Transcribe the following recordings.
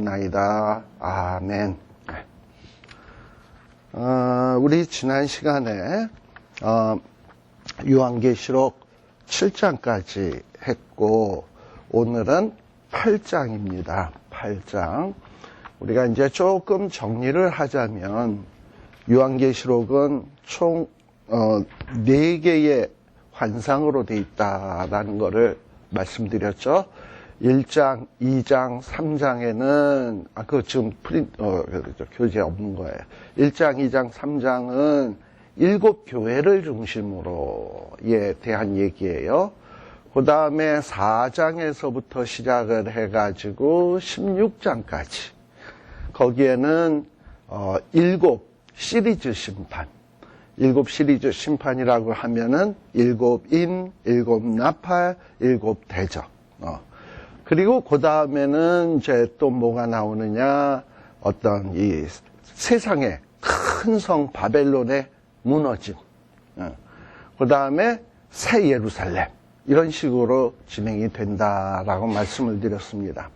기도하옵나이다. 아멘. 우리 지난 시간에 요한계시록 7장까지 했고 오늘은 8장입니다. 8장. 우리가 이제 조금 정리를 하자면 요한계시록은 총 4개의 환상으로 되어 있다라는 것을 말씀드렸죠. 1장, 2장, 3장에는 그거 지금 교재에 없는 거예요. 1장, 2장, 3장은 7교회를 중심으로에 대한 얘기예요. 그 다음에 4장에서부터 시작을 해가지고 16장까지 거기에는 7 시리즈 심판, 7 시리즈 심판이라고 하면은 7인, 7 나팔, 7 대적. 그리고 그 다음에는 이제 또 뭐가 나오느냐, 어떤 이 세상의 큰 성 바벨론의 무너짐. 그 다음에 새 예루살렘. 이런 식으로 진행이 된다라고 말씀을 드렸습니다.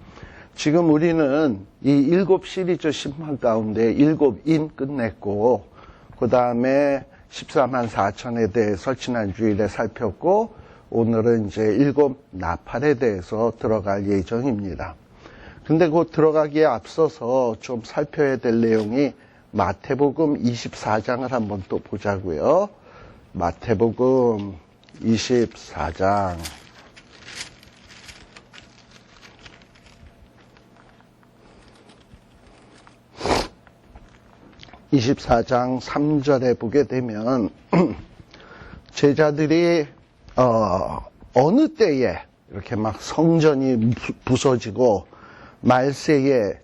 지금 우리는 이 7 시리즈 심판 가운데 7인 끝냈고, 그 다음에 14만 4천에 대해서 지난 주일에 살폈고, 오늘은 이제 7 나팔에 대해서 들어갈 예정입니다. 근데 곧 들어가기에 앞서서 좀 살펴야 될 내용이 마태복음 24장을 한번 또 보자고요. 마태복음 24장. 24장 3절에 보게 되면 제자들이 어느 때에 이렇게 막 성전이 부서지고 말세의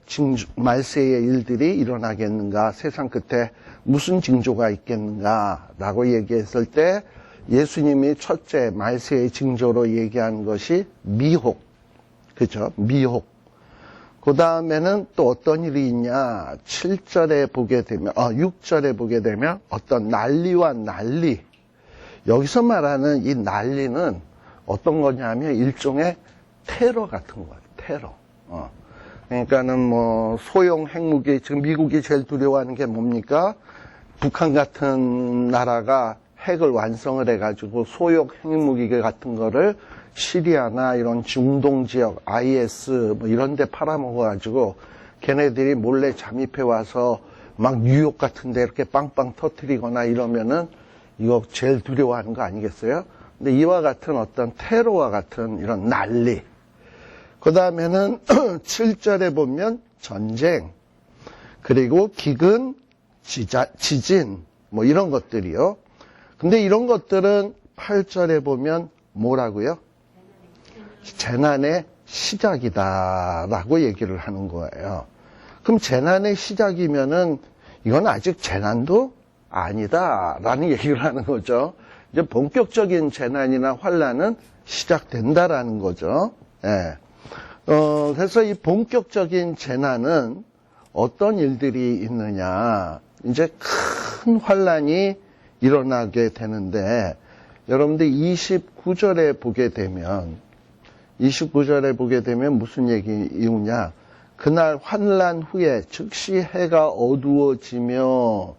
일들이 일어나겠는가, 세상 끝에 무슨 징조가 있겠는가 라고 얘기했을 때 예수님이 첫째 말세의 징조로 얘기한 것이 미혹, 그죠? 미혹. 그 다음에는 또 어떤 일이 있냐, 7절에 보게 되면, 6절에 보게 되면 어떤 난리와 난리. 여기서 말하는 이 난리는 어떤 거냐면 일종의 테러 같은 거예요. 테러. 그러니까는 뭐 소형 핵무기, 지금 미국이 제일 두려워하는 게 뭡니까? 북한 같은 나라가 핵을 완성을 해가지고 소형 핵무기 같은 거를 시리아나 이런 중동 지역, IS 뭐 이런 데 팔아먹어가지고 걔네들이 몰래 잠입해 와서 막 뉴욕 같은 데 이렇게 빵빵 터뜨리거나 이러면은 이거 제일 두려워하는 거 아니겠어요? 근데 이와 같은 어떤 테러와 같은 이런 난리. 그 다음에는 7절에 보면 전쟁, 그리고 기근, 지진, 뭐 이런 것들이요. 근데 이런 것들은 8절에 보면 뭐라고요? 재난의 시작이다라고 얘기를 하는 거예요. 그럼 재난의 시작이면은 이건 아직 재난도 아니다라는 얘기를 하는 거죠. 이제 본격적인 재난이나 환난은 시작된다라는 거죠. 예. 그래서 이 본격적인 재난은 어떤 일들이 있느냐, 이제 큰 환난이 일어나게 되는데, 여러분들 29절에 보게 되면 무슨 얘기이냐, 그날 환난 후에 즉시 해가 어두워지며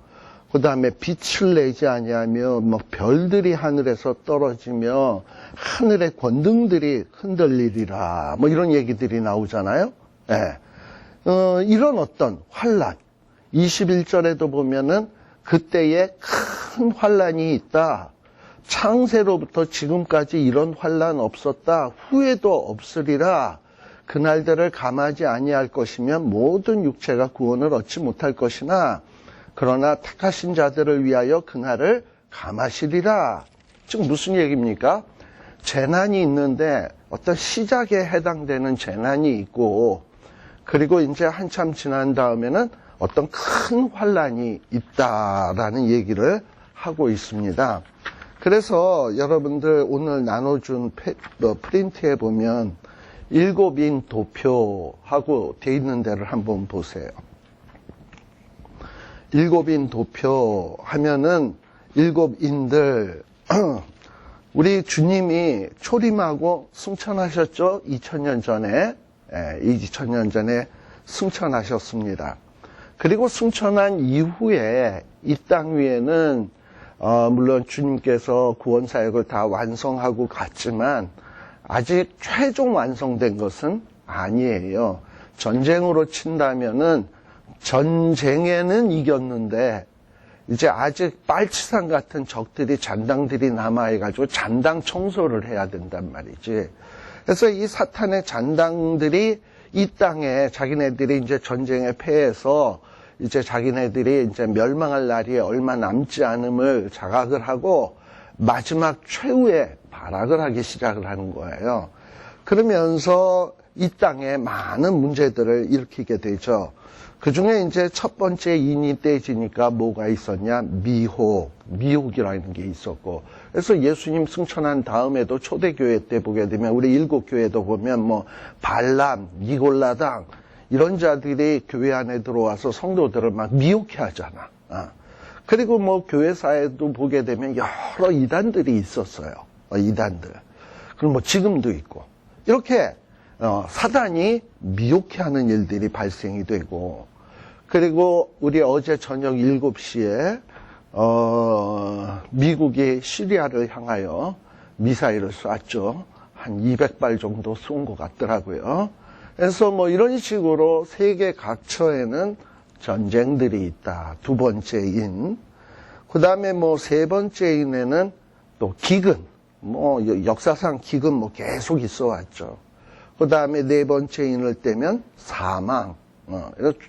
그 다음에 빛을 내지 아니하며 뭐 별들이 하늘에서 떨어지며 하늘의 권등들이 흔들리리라, 뭐 이런 얘기들이 나오잖아요. 예. 이런 어떤 환난, 21절에도 보면은 그때에 큰 환난이 있다. 창세로부터 지금까지 이런 환난 없었다. 후에도 없으리라. 그날들을 감하지 아니할 것이면 모든 육체가 구원을 얻지 못할 것이나 그러나 택하신 자들을 위하여 그날을 감하시리라. 지금 무슨 얘기입니까? 재난이 있는데 어떤 시작에 해당되는 재난이 있고, 그리고 이제 한참 지난 다음에는 어떤 큰 환난이 있다라는 얘기를 하고 있습니다. 그래서 여러분들 오늘 나눠준 프린트에 보면 7인 도표하고 돼 있는 데를 한번 보세요. 7인 도표 하면은 7인들 우리 주님이 초림하고 승천하셨죠? 2000년 전에 2000년 전에 승천하셨습니다. 그리고 승천한 이후에 이 땅 위에는 물론 주님께서 구원사역을 다 완성하고 갔지만 아직 최종 완성된 것은 아니에요. 전쟁으로 친다면은 전쟁에는 이겼는데 이제 아직 빨치산 같은 적들이 잔당들이 남아해가지고 잔당 청소를 해야 된단 말이지. 그래서 이 사탄의 잔당들이 이 땅에 자기네들이 이제 전쟁에 패해서 이제 자기네들이 이제 멸망할 날이 얼마 남지 않음을 자각을 하고 마지막 최후의 발악을 하기 시작을 하는 거예요. 그러면서 이 땅에 많은 문제들을 일으키게 되죠. 그 중에 이제 첫 번째 인이 떼지니까 뭐가 있었냐? 미혹이라는 게 있었고. 그래서 예수님 승천한 다음에도 초대교회 때 보게 되면 우리 일곱교회도 보면 뭐 발람, 니골라당 이런 자들이 교회 안에 들어와서 성도들을 막 미혹해 하잖아. 그리고 뭐 교회사에도 보게 되면 여러 이단들이 있었어요. 이단들. 그럼 뭐 지금도 있고. 이렇게 사단이 미혹해 하는 일들이 발생이 되고, 그리고 우리 어제 저녁 7시에 미국이 시리아를 향하여 미사일을 쐈죠. 한 200발 정도 쏜 것 같더라고요. 그래서 뭐 이런 식으로 세계 각처에는 전쟁들이 있다. 두 번째인. 그 다음에 뭐 세 번째인에는 또 기근. 뭐 역사상 기근 뭐 계속 있어 왔죠. 그 다음에 네 번째인을 떼면 사망.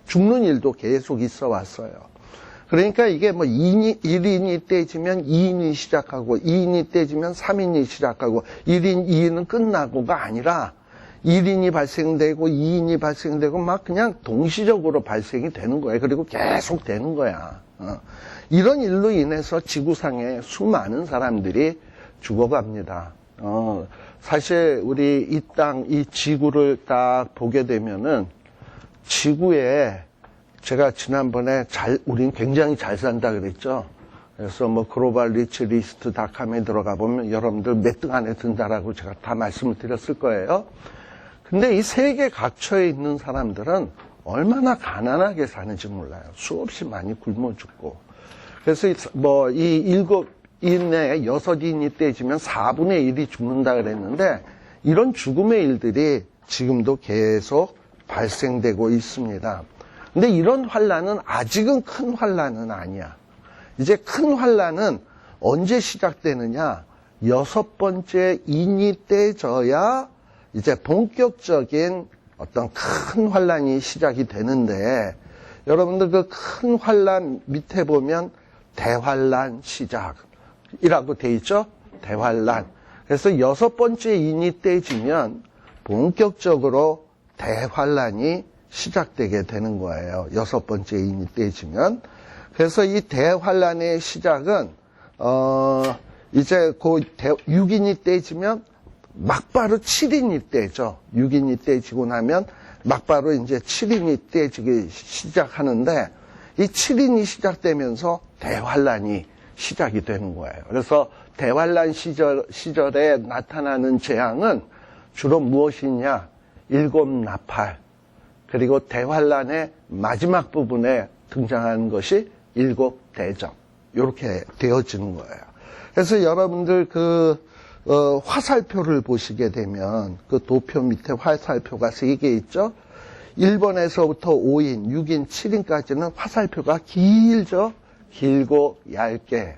죽는 일도 계속 있어 왔어요. 그러니까 이게 뭐 1인이 떼지면 2인이 시작하고 2인이 떼지면 3인이 시작하고 1인, 2인은 끝나고가 아니라 1인이 발생되고 2인이 발생되고 막 그냥 동시적으로 발생이 되는 거예요. 그리고 계속 되는 거야. 이런 일로 인해서 지구상에 수많은 사람들이 죽어갑니다. 사실 우리 이 땅, 이 지구를 딱 보게 되면은 지구에 제가 지난번에 우린 굉장히 잘 산다 그랬죠. 그래서 뭐 글로벌 리치 리스트 닷컴에 들어가 보면 여러분들 몇 등 안에 든다라고 제가 다 말씀을 드렸을 거예요. 근데 이 세계 각처에 있는 사람들은 얼마나 가난하게 사는지 몰라요. 수없이 많이 굶어 죽고. 그래서 뭐 이 7인 내에 6인이 떼지면 4분의 1이 죽는다 그랬는데 이런 죽음의 일들이 지금도 계속 발생되고 있습니다. 근데 이런 환란은 아직은 큰 환란은 아니야. 이제 큰 환란은 언제 시작되느냐? 6번째 인이 떼져야 이제 본격적인 어떤 큰 환란이 시작이 되는데, 여러분들 그 큰 환란 밑에 보면 대환란 시작이라고 돼 있죠? 대환란. 그래서 6번째 인이 떼지면 본격적으로 대환란이 시작되게 되는 거예요. 6번째 인이 떼지면. 그래서 이 대환란의 시작은 이제 그 6인이 떼지면 막바로 7인이 떼죠. 6인이 떼지고 나면 막바로 이제 7인이 떼지기 시작하는데, 이 7인이 시작되면서 대환란이 시작이 되는 거예요. 그래서 대환란 시절에 나타나는 재앙은 주로 무엇이냐? 7나팔. 그리고 대환란의 마지막 부분에 등장하는 것이 7대접. 이렇게 되어지는 거예요. 그래서 여러분들 화살표를 보시게 되면 그 도표 밑에 화살표가 3개 있죠? 1번에서부터 5인, 6인, 7인까지는 화살표가 길죠? 길고 얇게.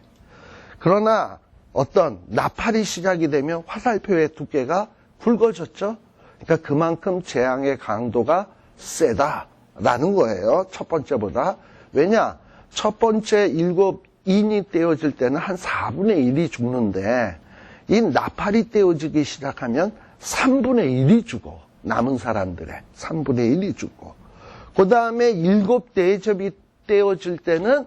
그러나 어떤 나팔이 시작이 되면 화살표의 두께가 굵어졌죠? 그러니까 그만큼 재앙의 강도가 세다라는 거예요. 첫 번째보다. 왜냐? 첫 번째 7인이 떼어질 때는 한 4분의 1이 죽는데, 이 나팔이 떼어지기 시작하면 3분의 1이 죽어. 남은 사람들의 3분의 1이 죽고. 그 다음에 7대접이 떼어질 때는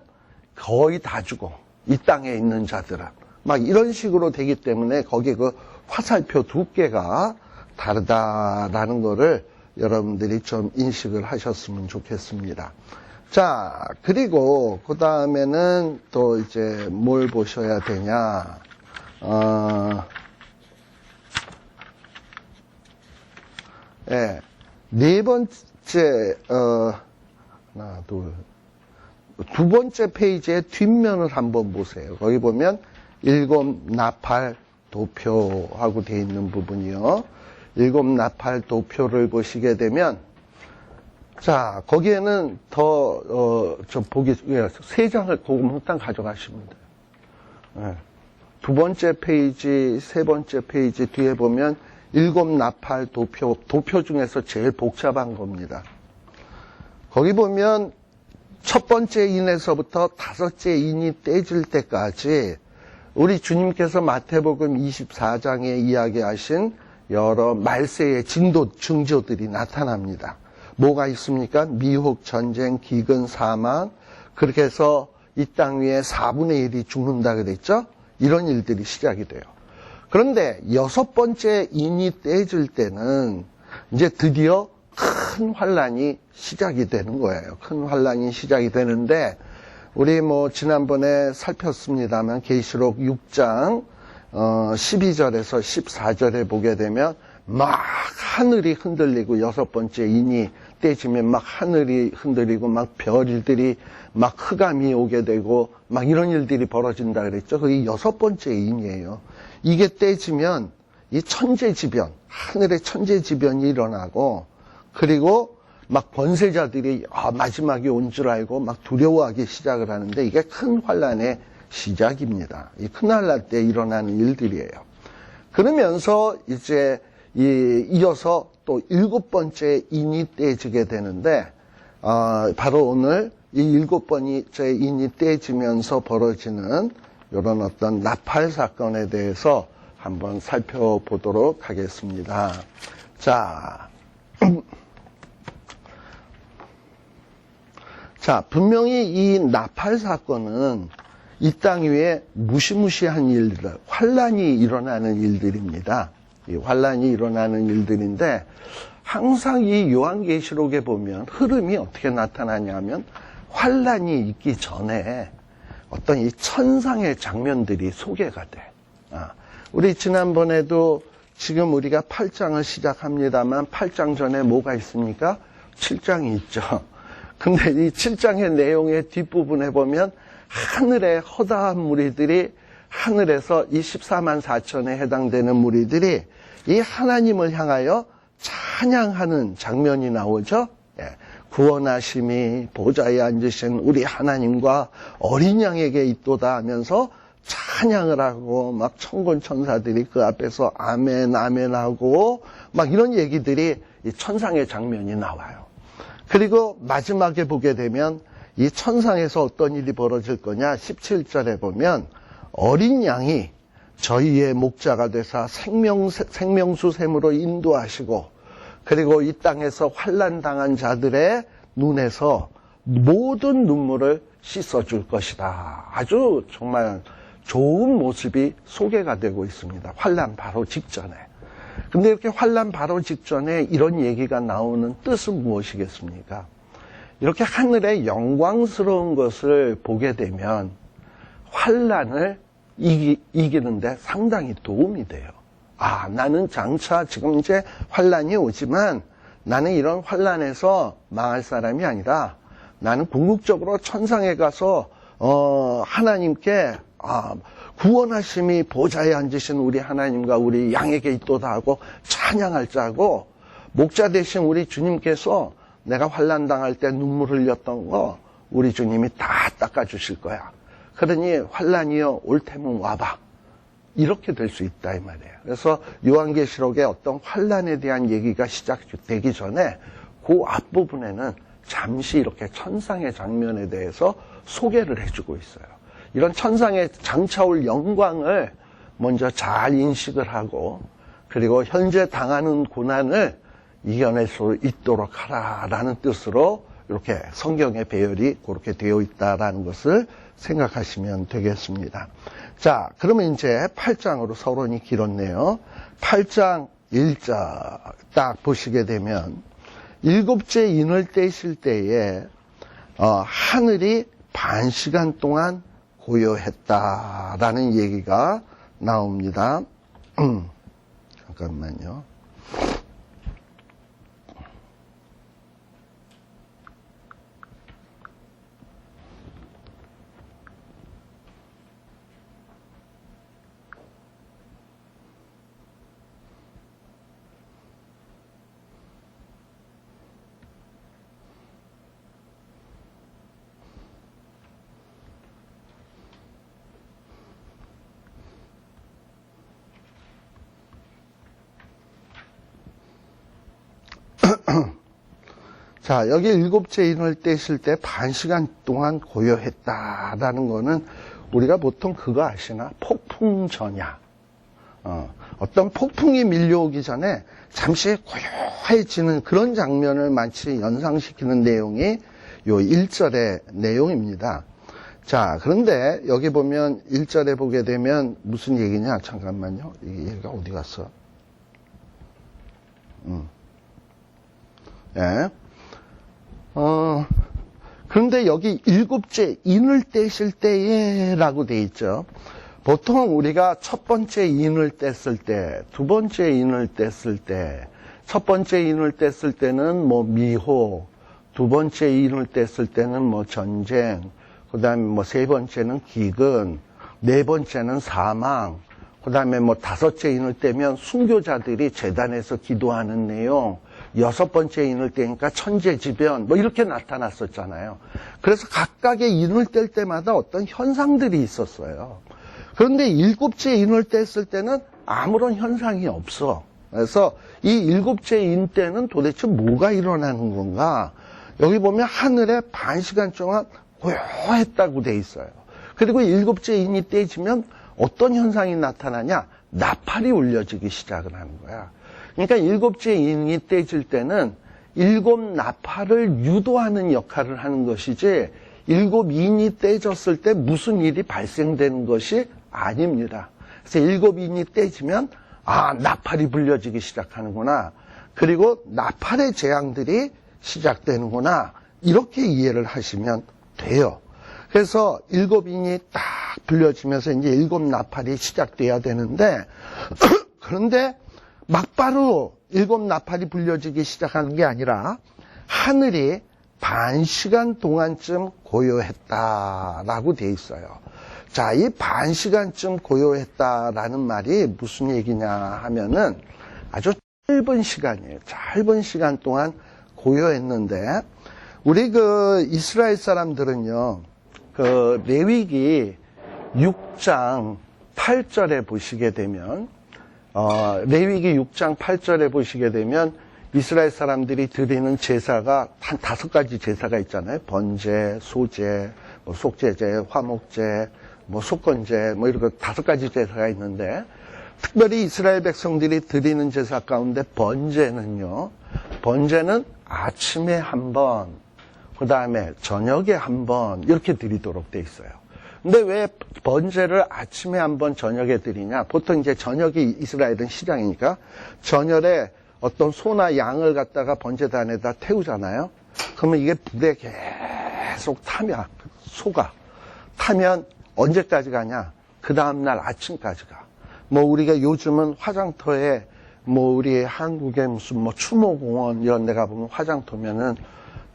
거의 다 죽어. 이 땅에 있는 자들은. 막 이런 식으로 되기 때문에 거기 그 화살표 두께가 다르다라는 거를 여러분들이 좀 인식을 하셨으면 좋겠습니다. 자, 그리고 그 다음에는 또 이제 뭘 보셔야 되냐. 네 번째, 이제 하나, 둘, 두 번째 페이지의 뒷면을 한번 보세요. 거기 보면 일곱 나팔 도표하고 되어 있는 부분이요. 일곱 나팔 도표를 보시게 되면, 자, 거기에는 세 장을 일단 가져가시면 돼요. 네. 두 번째 페이지, 세 번째 페이지 뒤에 보면 일곱 나팔 도표 중에서 제일 복잡한 겁니다. 거기 보면 첫 번째 인에서부터 다섯째 인이 떼질 때까지 우리 주님께서 마태복음 24장에 이야기하신 여러 말세의 징조들이 나타납니다. 뭐가 있습니까? 미혹, 전쟁, 기근, 사망, 그렇게 해서 이 땅 위에 4분의 1이 죽는다 그랬죠? 이런 일들이 시작이 돼요. 그런데 여섯 번째 인이 떼질 때는 이제 드디어 큰 환란이 시작이 되는 거예요. 큰 환란이 시작이 되는데 우리 지난번에 살폈습니다만 계시록 6장 12절에서 14절에 보게 되면 막 하늘이 흔들리고 여섯 번째 인이 떼지면 막 하늘이 흔들리고 막 별들이 막 흑암이 오게 되고 막 이런 일들이 벌어진다 그랬죠. 그게 여섯 번째 인이에요. 이게 떼지면 이 천재지변, 하늘의 천재지변이 일어나고 그리고 막 권세자들이 마지막이 온 줄 알고 막 두려워하기 시작을 하는데 이게 큰 환란의 시작입니다. 이 큰 환란 때 일어나는 일들이에요. 그러면서 이제 이어서 또 일곱 번째 인이 떼지게 되는데 바로 오늘 이 일곱 번째 인이 떼지면서 벌어지는 이런 어떤 나팔 사건에 대해서 한번 살펴보도록 하겠습니다. 자, 분명히 이 나팔 사건은 이 땅 위에 무시무시한 일들, 환란이 일어나는 일들입니다. 이 환란이 일어나는 일들인데 항상 이 요한계시록에 보면 흐름이 어떻게 나타나냐면 환란이 있기 전에 어떤 이 천상의 장면들이 소개가 돼. 우리 지난번에도 지금 우리가 8장을 시작합니다만 8장 전에 뭐가 있습니까? 7장이 있죠. 근데 이 7장의 내용의 뒷부분에 보면 하늘의 허다한 무리들이 하늘에서 이 14만 4천에 해당되는 무리들이 이 하나님을 향하여 찬양하는 장면이 나오죠. 구원하심이 보좌에 앉으신 우리 하나님과 어린 양에게 있도다 하면서 찬양을 하고 막 천군 천사들이 그 앞에서 아멘 아멘 하고 막 이런 얘기들이 이 천상의 장면이 나와요. 그리고 마지막에 보게 되면 이 천상에서 어떤 일이 벌어질 거냐 17절에 보면 어린 양이 저희의 목자가 되사 생명수 샘으로 인도하시고 그리고 이 땅에서 환난당한 자들의 눈에서 모든 눈물을 씻어줄 것이다. 아주 정말 좋은 모습이 소개가 되고 있습니다. 환난 바로 직전에. 근데 이렇게 환난 바로 직전에 이런 얘기가 나오는 뜻은 무엇이겠습니까? 이렇게 하늘의 영광스러운 것을 보게 되면 환난을 이기는데 상당히 도움이 돼요. 나는 장차 지금 이제 환난이 오지만 나는 이런 환난에서 망할 사람이 아니라 나는 궁극적으로 천상에 가서 하나님께 구원하심이 보좌에 앉으신 우리 하나님과 우리 양에게 있도다 하고 찬양할 자고 목자 되신 우리 주님께서 내가 환난 당할 때 눈물 흘렸던 거 우리 주님이 다 닦아주실 거야. 그러니 환난이여 올 테면 와봐. 이렇게 될 수 있다 이 말이에요. 그래서 요한계시록의 어떤 환난에 대한 얘기가 시작되기 전에 그 앞부분에는 잠시 이렇게 천상의 장면에 대해서 소개를 해주고 있어요. 이런 천상의 장차 올 영광을 먼저 잘 인식을 하고 그리고 현재 당하는 고난을 이겨낼 수 있도록 하라라는 뜻으로 이렇게 성경의 배열이 그렇게 되어 있다라는 것을 생각하시면 되겠습니다. 자, 그러면 이제 8장으로 서론이 길었네요. 8장 1절 딱 보시게 되면 일곱째 인을 떼실 때에 하늘이 반 시간 동안 고요했다라는 얘기가 나옵니다. 잠깐만요. 자, 여기 일곱째 인을 떼실 때 반 시간 동안 고요했다라는 거는 우리가 보통 그거 아시나? 폭풍 전야. 어떤 폭풍이 밀려오기 전에 잠시 고요해지는 그런 장면을 마치 연상시키는 내용이 요 1절의 내용입니다. 자, 그런데 여기 보면 1절에 보게 되면 무슨 얘기냐? 잠깐만요. 얘가 어디 갔어? 예. 그런데 여기 일곱째 인을 떼실 때에 라고 돼 있죠. 보통 우리가 첫 번째 인을 뗐을 때, 두 번째 인을 뗐을 때, 첫 번째 인을 뗐을 때는 뭐 미호, 두 번째 인을 뗐을 때는 뭐 전쟁, 그 다음에 뭐 세 번째는 기근, 네 번째는 사망, 그 다음에 뭐 다섯째 인을 떼면 순교자들이 제단에서 기도하는 내용, 여섯 번째 인을 떼니까 천재지변, 뭐 이렇게 나타났었잖아요. 그래서 각각의 인을 뗄 때마다 어떤 현상들이 있었어요. 그런데 일곱째 인을 뗐을 때는 아무런 현상이 없어. 그래서 이 일곱째 인 때는 도대체 뭐가 일어나는 건가? 여기 보면 하늘에 반 시간 동안 고요했다고 돼 있어요. 그리고 일곱째 인이 떼지면 어떤 현상이 나타나냐? 나팔이 울려지기 시작을 하는 거야. 그러니까 일곱째 인이 떼질 때는 일곱 나팔을 유도하는 역할을 하는 것이지 일곱 인이 떼졌을 때 무슨 일이 발생되는 것이 아닙니다. 그래서 일곱 인이 떼지면 나팔이 불려지기 시작하는구나. 그리고 나팔의 재앙들이 시작되는구나. 이렇게 이해를 하시면 돼요. 그래서 일곱 인이 딱 불려지면서 이제 일곱 나팔이 시작돼야 되는데 그런데 막바로 일곱 나팔이 불려지기 시작하는 게 아니라 하늘이 반 시간 동안쯤 고요했다라고 돼 있어요. 자, 이 반 시간쯤 고요했다라는 말이 무슨 얘기냐 하면은 아주 짧은 시간이에요. 짧은 시간 동안 고요했는데 우리 그 이스라엘 사람들은요, 그 레위기 6장 8절에 보시게 되면 레위기 6장 8절에 보시게 되면 이스라엘 사람들이 드리는 제사가 한 5가지 제사가 있잖아요. 번제, 소제, 뭐 속죄제, 화목제, 뭐 속건제, 뭐 이렇게 5가지 제사가 있는데 특별히 이스라엘 백성들이 드리는 제사 가운데 번제는요. 번제는 아침에 한 번, 그 다음에 저녁에 한 번 이렇게 드리도록 돼 있어요. 근데 왜 번제를 아침에 한 번 저녁에 드리냐? 보통 이제 저녁이 이스라엘은 시장이니까 저녁에 어떤 소나 양을 갖다가 번제단에다 태우잖아요. 그러면 이게 불에 계속 타면 소가 타면 언제까지 가냐? 그 다음날 아침까지 가. 뭐 우리가 요즘은 화장터에 뭐 우리 한국에 무슨 뭐 추모공원 이런 데 가보면 화장터면은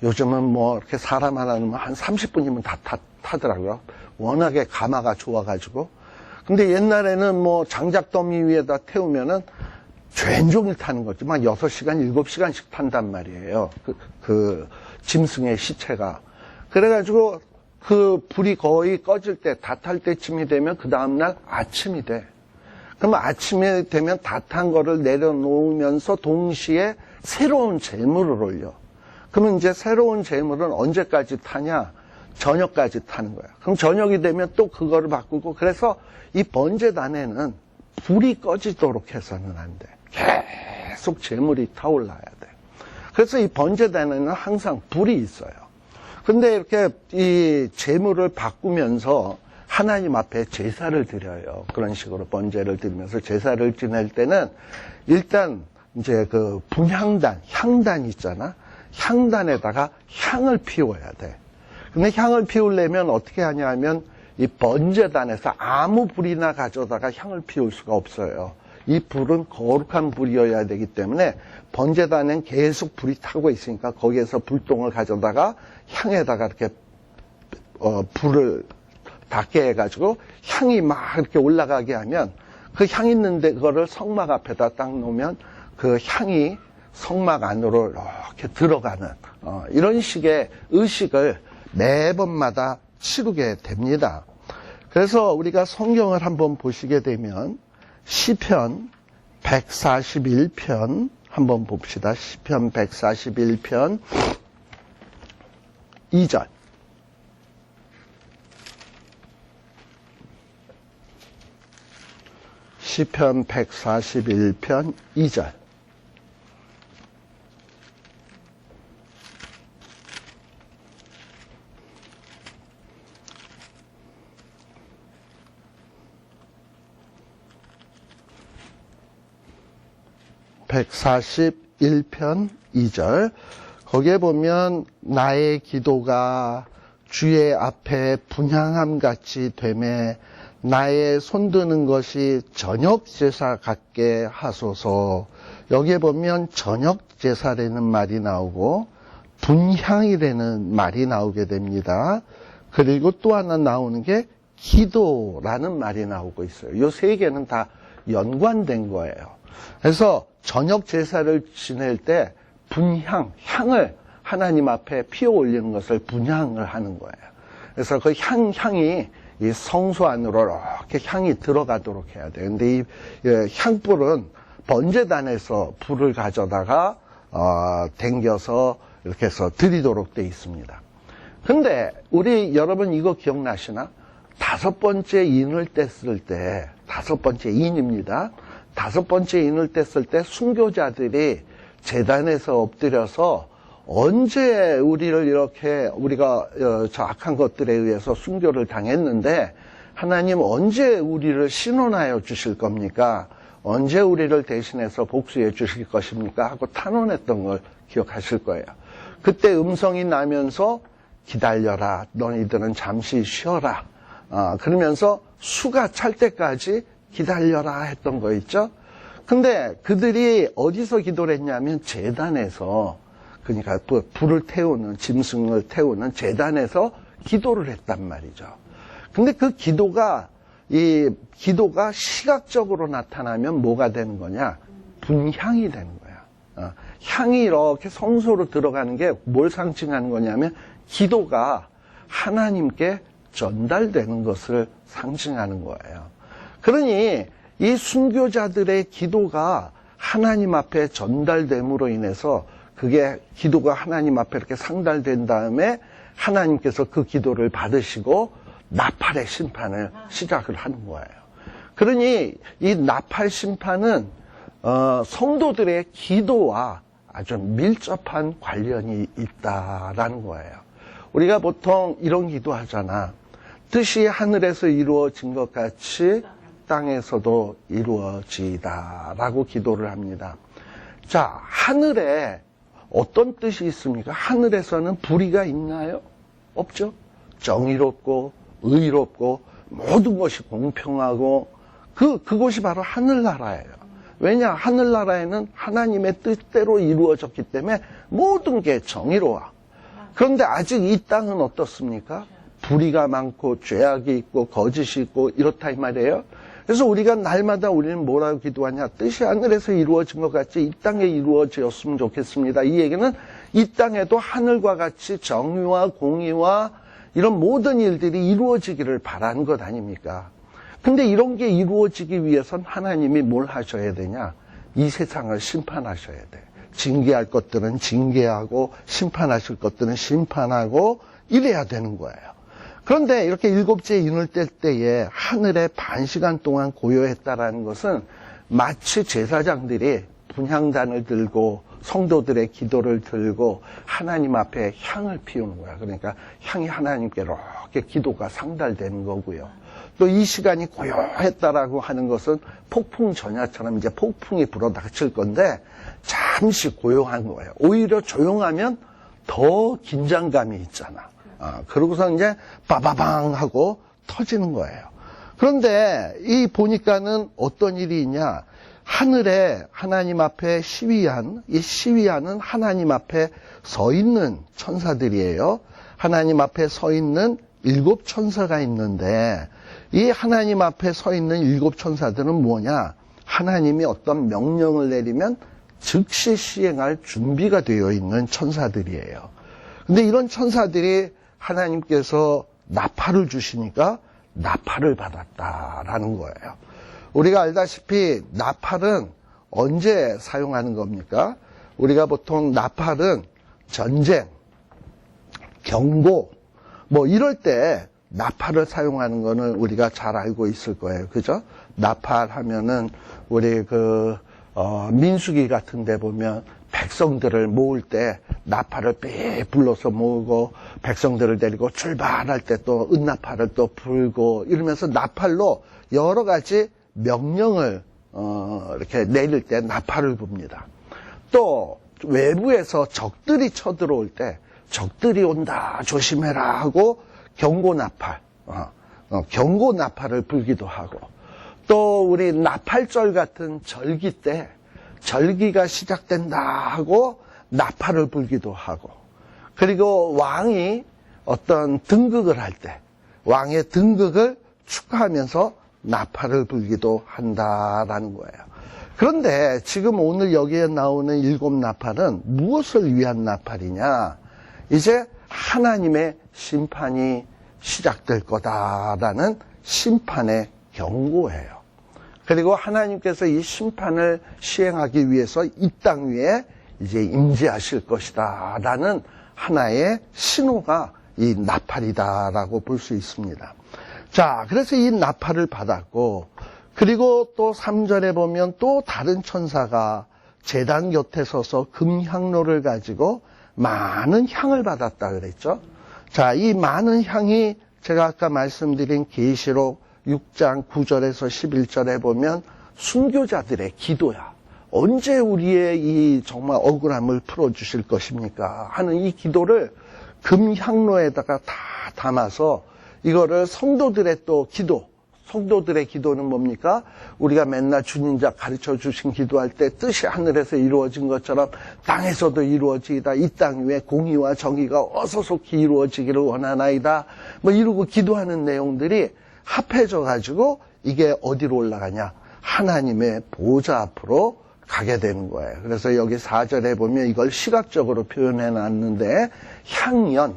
요즘은 뭐 이렇게 사람 하나 넣으면 한 30분이면 다 타더라고요. 워낙에 가마가 좋아가지고. 근데 옛날에는 뭐 장작더미 위에다 태우면은 종일 타는 거지. 막 6시간, 7시간씩 탄단 말이에요. 그 짐승의 시체가. 그래가지고 그 불이 거의 꺼질 때, 다 탈 때쯤이 되면 그 다음날 아침이 돼. 그러면 아침에 되면 다 탄 거를 내려놓으면서 동시에 새로운 재물을 올려. 그러면 이제 새로운 재물은 언제까지 타냐? 저녁까지 타는 거야. 그럼 저녁이 되면 또 그거를 바꾸고, 그래서 이 번제단에는 불이 꺼지도록 해서는 안 돼. 계속 재물이 타올라야 돼. 그래서 이 번제단에는 항상 불이 있어요. 근데 이렇게 이 재물을 바꾸면서 하나님 앞에 제사를 드려요. 그런 식으로 번제를 드리면서 제사를 지낼 때는 일단 이제 그 분향단, 향단 있잖아. 향단에다가 향을 피워야 돼. 근데 향을 피우려면 어떻게 하냐 하면 이 번제단에서 아무 불이나 가져다가 향을 피울 수가 없어요. 이 불은 거룩한 불이어야 되기 때문에 번제단엔 계속 불이 타고 있으니까 거기에서 불똥을 가져다가 향에다가 이렇게 불을 닿게 해가지고 향이 막 이렇게 올라가게 하면 그 향 있는데 그거를 성막 앞에다 딱 놓으면 그 향이 성막 안으로 이렇게 들어가는 이런 식의 의식을 매번마다 치르게 됩니다. 그래서 우리가 성경을 한번 보시게 되면 시편 141편 한번 봅시다. 시편 141편 2절. 시편 141편 2절. (141편) 2절. 거기에 보면 나의 기도가 주의 앞에 분향함 같이 되매 나의 손드는 것이 저녁 제사 같게 하소서. 여기에 보면 저녁 제사라는 말이 나오고 분향이라는 말이 나오게 됩니다. 그리고 또 하나 나오는 게 기도라는 말이 나오고 있어요. 이 세 개는 다 연관된 거예요. 그래서 저녁 제사를 지낼 때 분향, 향을 하나님 앞에 피워 올리는 것을 분향을 하는 거예요. 그래서 그 향이 이 성소 안으로 이렇게 향이 들어가도록 해야 돼요. 근데 이 향불은 번제단에서 불을 가져다가 댕겨서 이렇게 해서 드리도록 돼 있습니다. 근데 우리 여러분 이거 기억나시나? 다섯 번째 인을 뗐을 때, 다섯 번째 인입니다. 다섯 번째 인을 뗐을 때 순교자들이 제단에서 엎드려서 언제 우리를 이렇게 우리가 저 악한 것들에 의해서 순교를 당했는데 하나님 언제 우리를 신원하여 주실 겁니까? 언제 우리를 대신해서 복수해 주실 것입니까? 하고 탄원했던 걸 기억하실 거예요. 그때 음성이 나면서 기다려라. 너희들은 잠시 쉬어라. 그러면서 수가 찰 때까지 기다려라 했던 거 있죠? 근데 그들이 어디서 기도를 했냐면 제단에서, 그러니까 불을 태우는, 짐승을 태우는 제단에서 기도를 했단 말이죠. 근데 그 기도가 시각적으로 나타나면 뭐가 되는 거냐? 분향이 되는 거야. 향이 이렇게 성소로 들어가는 게 뭘 상징하는 거냐면 기도가 하나님께 전달되는 것을 상징하는 거예요. 그러니 이 순교자들의 기도가 하나님 앞에 전달됨으로 인해서 그게 기도가 하나님 앞에 이렇게 상달된 다음에 하나님께서 그 기도를 받으시고 나팔의 심판을 시작을 하는 거예요. 그러니 이 나팔 심판은 성도들의 기도와 아주 밀접한 관련이 있다라는 거예요. 우리가 보통 이런 기도 하잖아. 뜻이 하늘에서 이루어진 것 같이 땅에서도 이루어지다라고 기도를 합니다. 자, 하늘에 어떤 뜻이 있습니까? 하늘에서는 불의가 있나요? 없죠. 정의롭고 의롭고 모든 것이 공평하고 그곳이 바로 하늘나라예요. 왜냐? 하늘나라에는 하나님의 뜻대로 이루어졌기 때문에 모든 게 정의로워. 그런데 아직 이 땅은 어떻습니까? 불의가 많고 죄악이 있고 거짓이 있고 이렇다 이 말이에요. 그래서 우리가 날마다 우리는 뭐라고 기도하냐? 뜻이 하늘에서 이루어진 것 같이 이 땅에 이루어졌으면 좋겠습니다. 이 얘기는 이 땅에도 하늘과 같이 정의와 공의와 이런 모든 일들이 이루어지기를 바라는 것 아닙니까? 근데 이런 게 이루어지기 위해선 하나님이 뭘 하셔야 되냐? 이 세상을 심판하셔야 돼. 징계할 것들은 징계하고 심판하실 것들은 심판하고 이래야 되는 거예요. 그런데 이렇게 일곱째 인을 뗄 때에 하늘에 반시간 동안 고요했다라는 것은 마치 제사장들이 분향단을 들고 성도들의 기도를 들고 하나님 앞에 향을 피우는 거야. 그러니까 향이 하나님께 이렇게 기도가 상달되는 거고요. 또 이 시간이 고요했다라고 하는 것은 폭풍 전야처럼 이제 폭풍이 불어닥칠 건데 잠시 고요한 거예요. 오히려 조용하면 더 긴장감이 있잖아. 그러고서 이제 빠바방 하고 터지는 거예요. 그런데 이 보니까는 어떤 일이 있냐? 하늘에 하나님 앞에 이 시위하는 하나님 앞에 서 있는 천사들이에요. 하나님 앞에 서 있는 7 천사가 있는데 이 하나님 앞에 서 있는 7 천사들은 뭐냐? 하나님이 어떤 명령을 내리면 즉시 시행할 준비가 되어 있는 천사들이에요. 근데 이런 천사들이 하나님께서 나팔을 주시니까 나팔을 받았다라는 거예요. 우리가 알다시피 나팔은 언제 사용하는 겁니까? 우리가 보통 나팔은 전쟁, 경고, 뭐 이럴 때 나팔을 사용하는 거는 우리가 잘 알고 있을 거예요. 그죠? 나팔 하면은 우리 민수기 같은 데 보면 백성들을 모을 때 나팔을 삐 불러서 모으고 백성들을 데리고 출발할 때 또 은나팔을 또 불고 이러면서 나팔로 여러 가지 명령을 이렇게 내릴 때 나팔을 붑니다. 또 외부에서 적들이 쳐들어올 때 적들이 온다 조심해라 하고 경고 나팔, 경고 나팔을 불기도 하고 또 우리 나팔절 같은 절기 때 절기가 시작된다 하고 나팔을 불기도 하고 그리고 왕이 어떤 등극을 할 때 왕의 등극을 축하하면서 나팔을 불기도 한다라는 거예요. 그런데 지금 오늘 여기에 나오는 7 나팔은 무엇을 위한 나팔이냐? 이제 하나님의 심판이 시작될 거다라는 심판의 경고예요. 그리고 하나님께서 이 심판을 시행하기 위해서 이 땅 위에 이제 임재하실 것이다 라는 하나의 신호가 이 나팔이다라고 볼 수 있습니다. 자, 그래서 이 나팔을 받았고 그리고 또 3절에 보면 또 다른 천사가 제단 곁에 서서 금향로를 가지고 많은 향을 받았다 그랬죠. 자, 이 많은 향이 제가 아까 말씀드린 계시록 6장 9절에서 11절에 보면 순교자들의 기도야. 언제 우리의 이 정말 억울함을 풀어주실 것입니까? 하는 이 기도를 금향로에다가 다 담아서 이거를 성도들의 또 기도, 성도들의 기도는 뭡니까? 우리가 맨날 주님자 가르쳐 주신 기도할 때 뜻이 하늘에서 이루어진 것처럼 땅에서도 이루어지이다. 이 땅 위에 공의와 정의가 어서 속히 이루어지기를 원하나이다. 뭐 이러고 기도하는 내용들이 합해져 가지고 이게 어디로 올라가냐? 하나님의 보좌 앞으로 가게 되는 거예요. 그래서 여기 4절에 보면 이걸 시각적으로 표현해 놨는데 향연,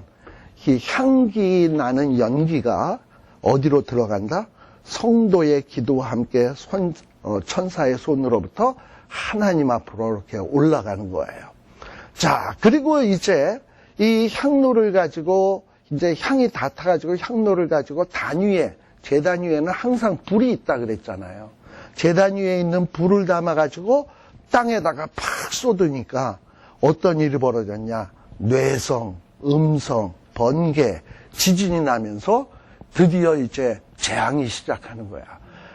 이 향기 나는 연기가 어디로 들어간다? 성도의 기도와 함께 천사의 손으로부터 하나님 앞으로 이렇게 올라가는 거예요. 자, 그리고 이제 이 향로를 가지고 이제 향이 다 타가지고 향로를 가지고 단 위에, 제단 위에는 항상 불이 있다 그랬잖아요. 제단 위에 있는 불을 담아가지고 땅에다가 팍 쏟으니까 어떤 일이 벌어졌냐? 뇌성, 음성, 번개, 지진이 나면서 드디어 이제 재앙이 시작하는 거야.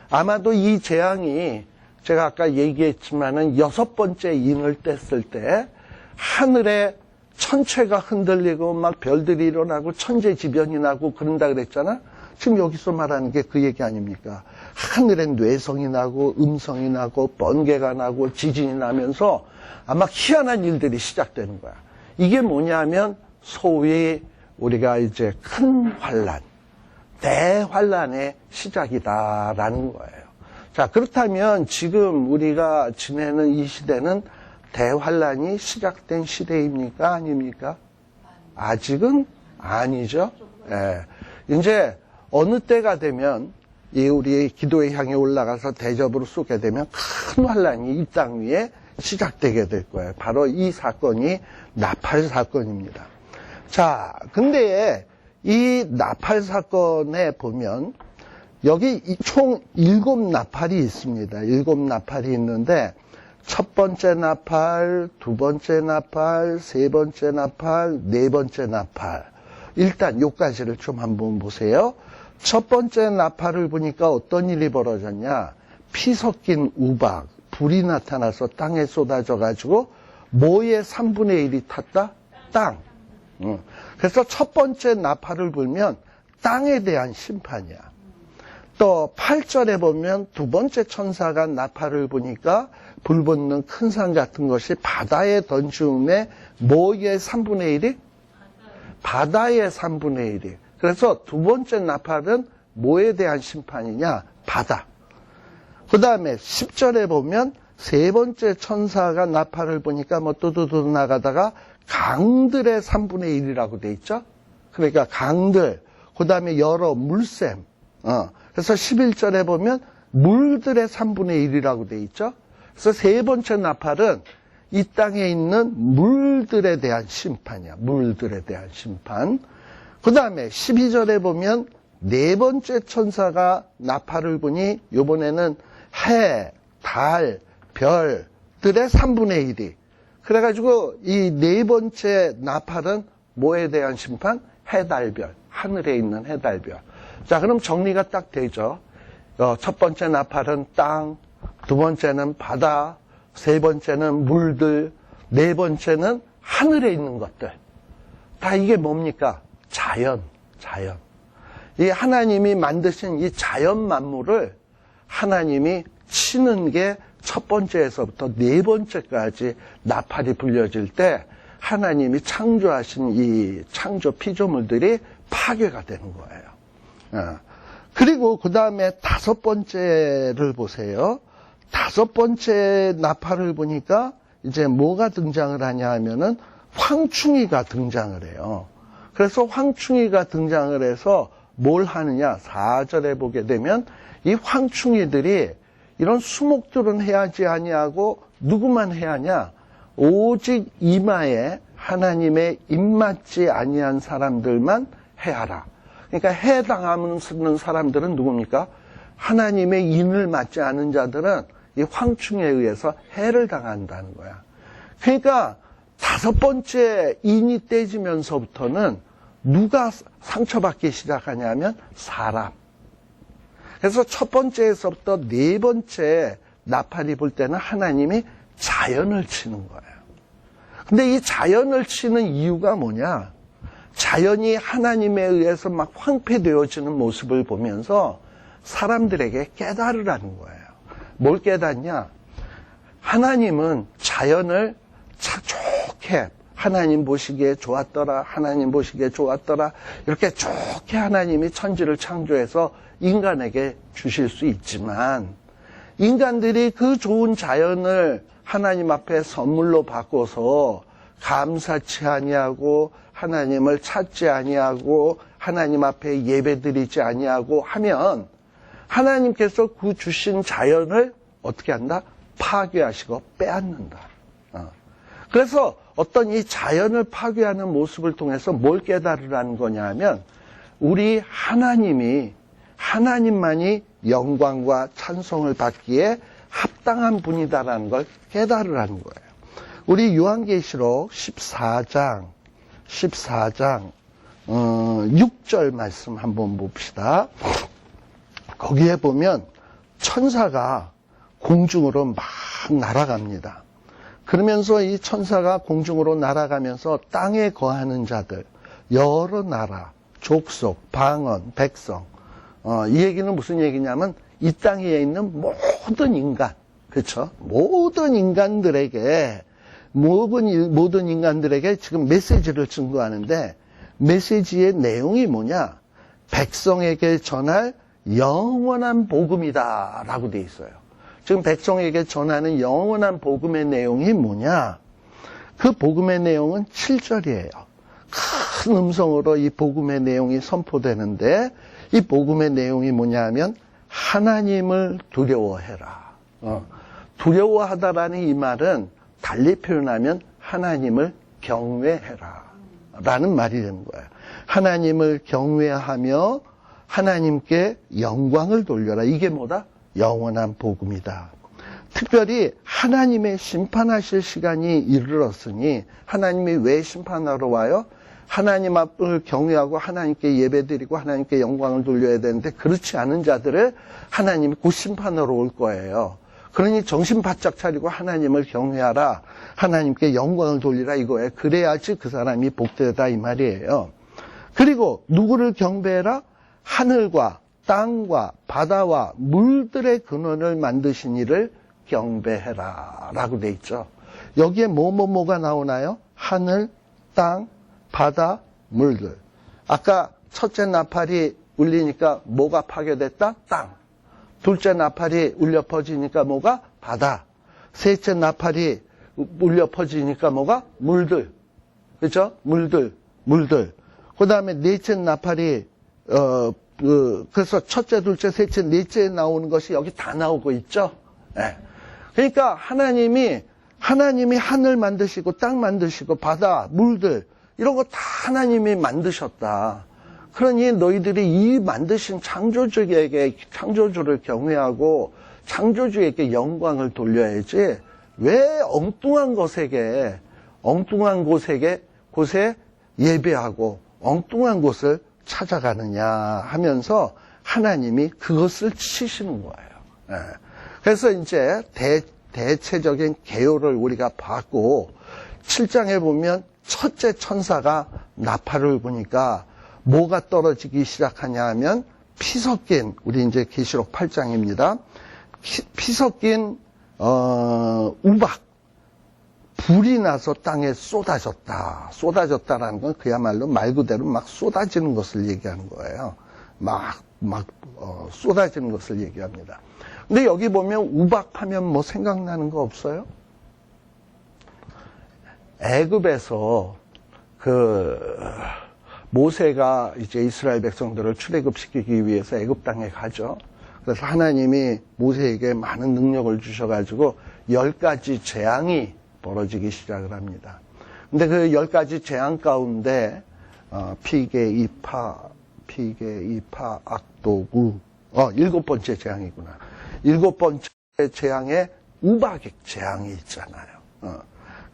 아마도 이 재앙이 제가 아까 얘기했지만은 6번째 인을 뗐을 때 하늘에 천체가 흔들리고 막 별들이 일어나고 천재지변이 나고 그런다 그랬잖아. 지금 여기서 말하는 게 그 얘기 아닙니까? 하늘엔 뇌성이 나고 음성이 나고 번개가 나고 지진이 나면서 아마 희한한 일들이 시작되는 거야. 이게 뭐냐면 소위 우리가 이제 큰 환란, 대환란의 시작이다라는 거예요. 자, 그렇다면 지금 우리가 지내는 이 시대는 대환란이 시작된 시대입니까? 아닙니까? 아직은 아니죠. 예. 이제 어느 때가 되면 이 우리 기도의 향에 올라가서 대접으로 쏘게 되면 큰 환란이 이 땅 위에 시작되게 될 거예요. 바로 이 사건이 나팔 사건입니다. 자, 근데 이 나팔 사건에 보면 여기 총 7 나팔이 있습니다. 7 나팔이 있는데 첫 번째 나팔, 두 번째 나팔, 세 번째 나팔, 네 번째 나팔. 일단 요까지를 좀 한번 보세요. 첫 번째 나팔을 보니까 어떤 일이 벌어졌냐? 피 섞인 우박, 불이 나타나서 땅에 쏟아져 가지고 뭐의 3분의 1이 탔다? 땅. 그래서 첫 번째 나팔을 불면 땅에 대한 심판이야. 또 8절에 보면 두 번째 천사가 나팔을 부니까 불붙는 큰 산 같은 것이 바다에 던지음에 뭐의 3분의 1이? 바다의 3분의 1이. 그래서 두 번째 나팔은 뭐에 대한 심판이냐? 바다. 그 다음에 10절에 보면 세 번째 천사가 나팔을 보니까 뭐 뚜두두 나가다가 강들의 3분의 1이라고 돼 있죠? 그러니까 강들, 그 다음에 여러 물샘. 그래서 11절에 보면 물들의 3분의 1이라고 돼 있죠? 그래서 세 번째 나팔은 이 땅에 있는 물들에 대한 심판이야. 물들에 대한 심판. 그 다음에 12절에 보면 네 번째 천사가 나팔을 부니 이번에는 해, 달, 별들의 3분의 1이. 그래가지고 이 네 번째 나팔은 뭐에 대한 심판? 해, 달, 별. 하늘에 있는 해, 달, 별. 자, 그럼 정리가 딱 되죠. 첫 번째 나팔은 땅, 두 번째는 바다, 세 번째는 물들, 네 번째는 하늘에 있는 것들. 다 이게 뭡니까? 자연. 이 하나님이 만드신 이 자연 만물을 하나님이 치는 게 첫 번째에서부터 네 번째까지 나팔이 불려질 때 하나님이 창조하신 이 창조 피조물들이 파괴가 되는 거예요. 그리고 그 다음에 다섯 번째를 보세요. 다섯 번째 나팔을 보니까 이제 뭐가 등장을 하냐 하면은 황충이가 등장을 해요. 그래서 황충이가 등장을 해서 뭘 하느냐? 4절에 보게 되면 이 황충이들이 이런 수목들은 해하지 아니하고 누구만 해하냐? 오직 이마에 하나님의 입맞지 아니한 사람들만 해하라. 그러니까 해당하는 사람들은 누굽니까? 하나님의 인을 맞지 않은 자들은 이 황충에 의해서 해를 당한다는 거야. 그러니까 다섯 번째 인이 떼지면서부터는 누가 상처받기 시작하냐면 사람. 그래서 첫 번째에서부터 네 번째 나팔이 불 때는 하나님이 자연을 치는 거예요. 근데 이 자연을 치는 이유가 뭐냐? 자연이 하나님에 의해서 막 황폐되어지는 모습을 보면서 사람들에게 깨달으라는 거예요. 뭘 깨닫냐? 하나님은 자연을 좋게 하나님 보시기에 좋았더라, 하나님 보시기에 좋았더라, 이렇게 좋게 하나님이 천지를 창조해서 인간에게 주실 수 있지만 인간들이 그 좋은 자연을 하나님 앞에 선물로 바꿔서 감사치 아니하고 하나님을 찾지 아니하고 하나님 앞에 예배드리지 아니하고 하면 하나님께서 그 주신 자연을 어떻게 한다? 파괴하시고 빼앗는다. 그래서 어떤 이 자연을 파괴하는 모습을 통해서 뭘 깨달으라는 거냐 하면 우리 하나님만이 영광과 찬송을 받기에 합당한 분이다라는 걸 깨달으라는 거예요. 우리 요한계시록 14장 6절 말씀 한번 봅시다. 거기에 보면 천사가 공중으로 막 날아갑니다. 그러면서 이 천사가 공중으로 날아가면서 땅에 거하는 자들, 여러 나라, 족속, 방언, 백성, 이 얘기는 무슨 얘기냐면 이 땅에 있는 모든 인간, 그렇죠? 모든 인간들에게 지금 메시지를 증거하는데 메시지의 내용이 뭐냐? 백성에게 전할 영원한 복음이다 라고 돼 있어요. 지금 백성에게 전하는 영원한 복음의 내용이 뭐냐? 그 복음의 내용은 7절이에요. 큰 음성으로 이 복음의 내용이 선포되는데 이 복음의 내용이 뭐냐 하면 하나님을 두려워해라. 두려워하다라는 이 말은 달리 표현하면 하나님을 경외해라 라는 말이 되는 거예요. 하나님을 경외하며 하나님께 영광을 돌려라. 이게 뭐다? 영원한 복음이다. 특별히 하나님의 심판하실 시간이 이르렀으니 하나님이 왜 심판하러 와요? 하나님 앞을 경외하고 하나님께 예배드리고 하나님께 영광을 돌려야 되는데 그렇지 않은 자들을 하나님이 곧 심판하러 올 거예요. 그러니 정신 바짝 차리고 하나님을 경외하라. 하나님께 영광을 돌리라 이거예요. 그래야지 그 사람이 복되다 이 말이에요. 그리고 누구를 경배해라? 하늘과 땅과 바다와 물들의 근원을 만드신 이를 경배해라 라고 돼 있죠. 여기에 뭐가 나오나요? 하늘, 땅, 바다, 물들. 아까 첫째 나팔이 울리니까 뭐가 파괴됐다? 땅. 둘째 나팔이 울려 퍼지니까 뭐가? 바다. 셋째 나팔이 울려 퍼지니까 뭐가? 물들. 그렇죠? 물들. 그 다음에 넷째 나팔이 그래서 첫째, 둘째, 셋째, 넷째 나오는 것이 여기 다 나오고 있죠. 네. 그러니까 하나님이 하나님이 하늘 만드시고 땅 만드시고 바다, 물들 이런 거 다 하나님이 만드셨다. 그러니 너희들이 이 만드신 창조주를 경외하고 창조주에게 영광을 돌려야지 왜 엉뚱한 곳에 예배하고 엉뚱한 곳을 찾아가느냐 하면서 하나님이 그것을 치시는 거예요. 예. 그래서 이제 대체적인 개요를 우리가 봤고 7장에 보면 첫째 천사가 나팔을 부니까 뭐가 떨어지기 시작하냐 하면 피 섞인, 우리 이제 계시록 8장입니다. 피 섞인 우박, 불이 나서 땅에 쏟아졌다. 쏟아졌다라는 건 그야말로 말 그대로 막 쏟아지는 것을 얘기하는 거예요. 쏟아지는 것을 얘기합니다. 근데 여기 보면 우박하면 뭐 생각나는 거 없어요? 애굽에서 모세가 이제 이스라엘 백성들을 출애굽시키기 위해서 애굽 땅에 가죠. 그래서 하나님이 모세에게 많은 능력을 주셔가지고 10가지 재앙이 벌어지기 시작을 합니다. 근데 그 10가지 재앙 가운데 피게, 이파, 악도구 7번째 재앙이구나. 7번째 재앙에 우박 재앙이 있잖아요.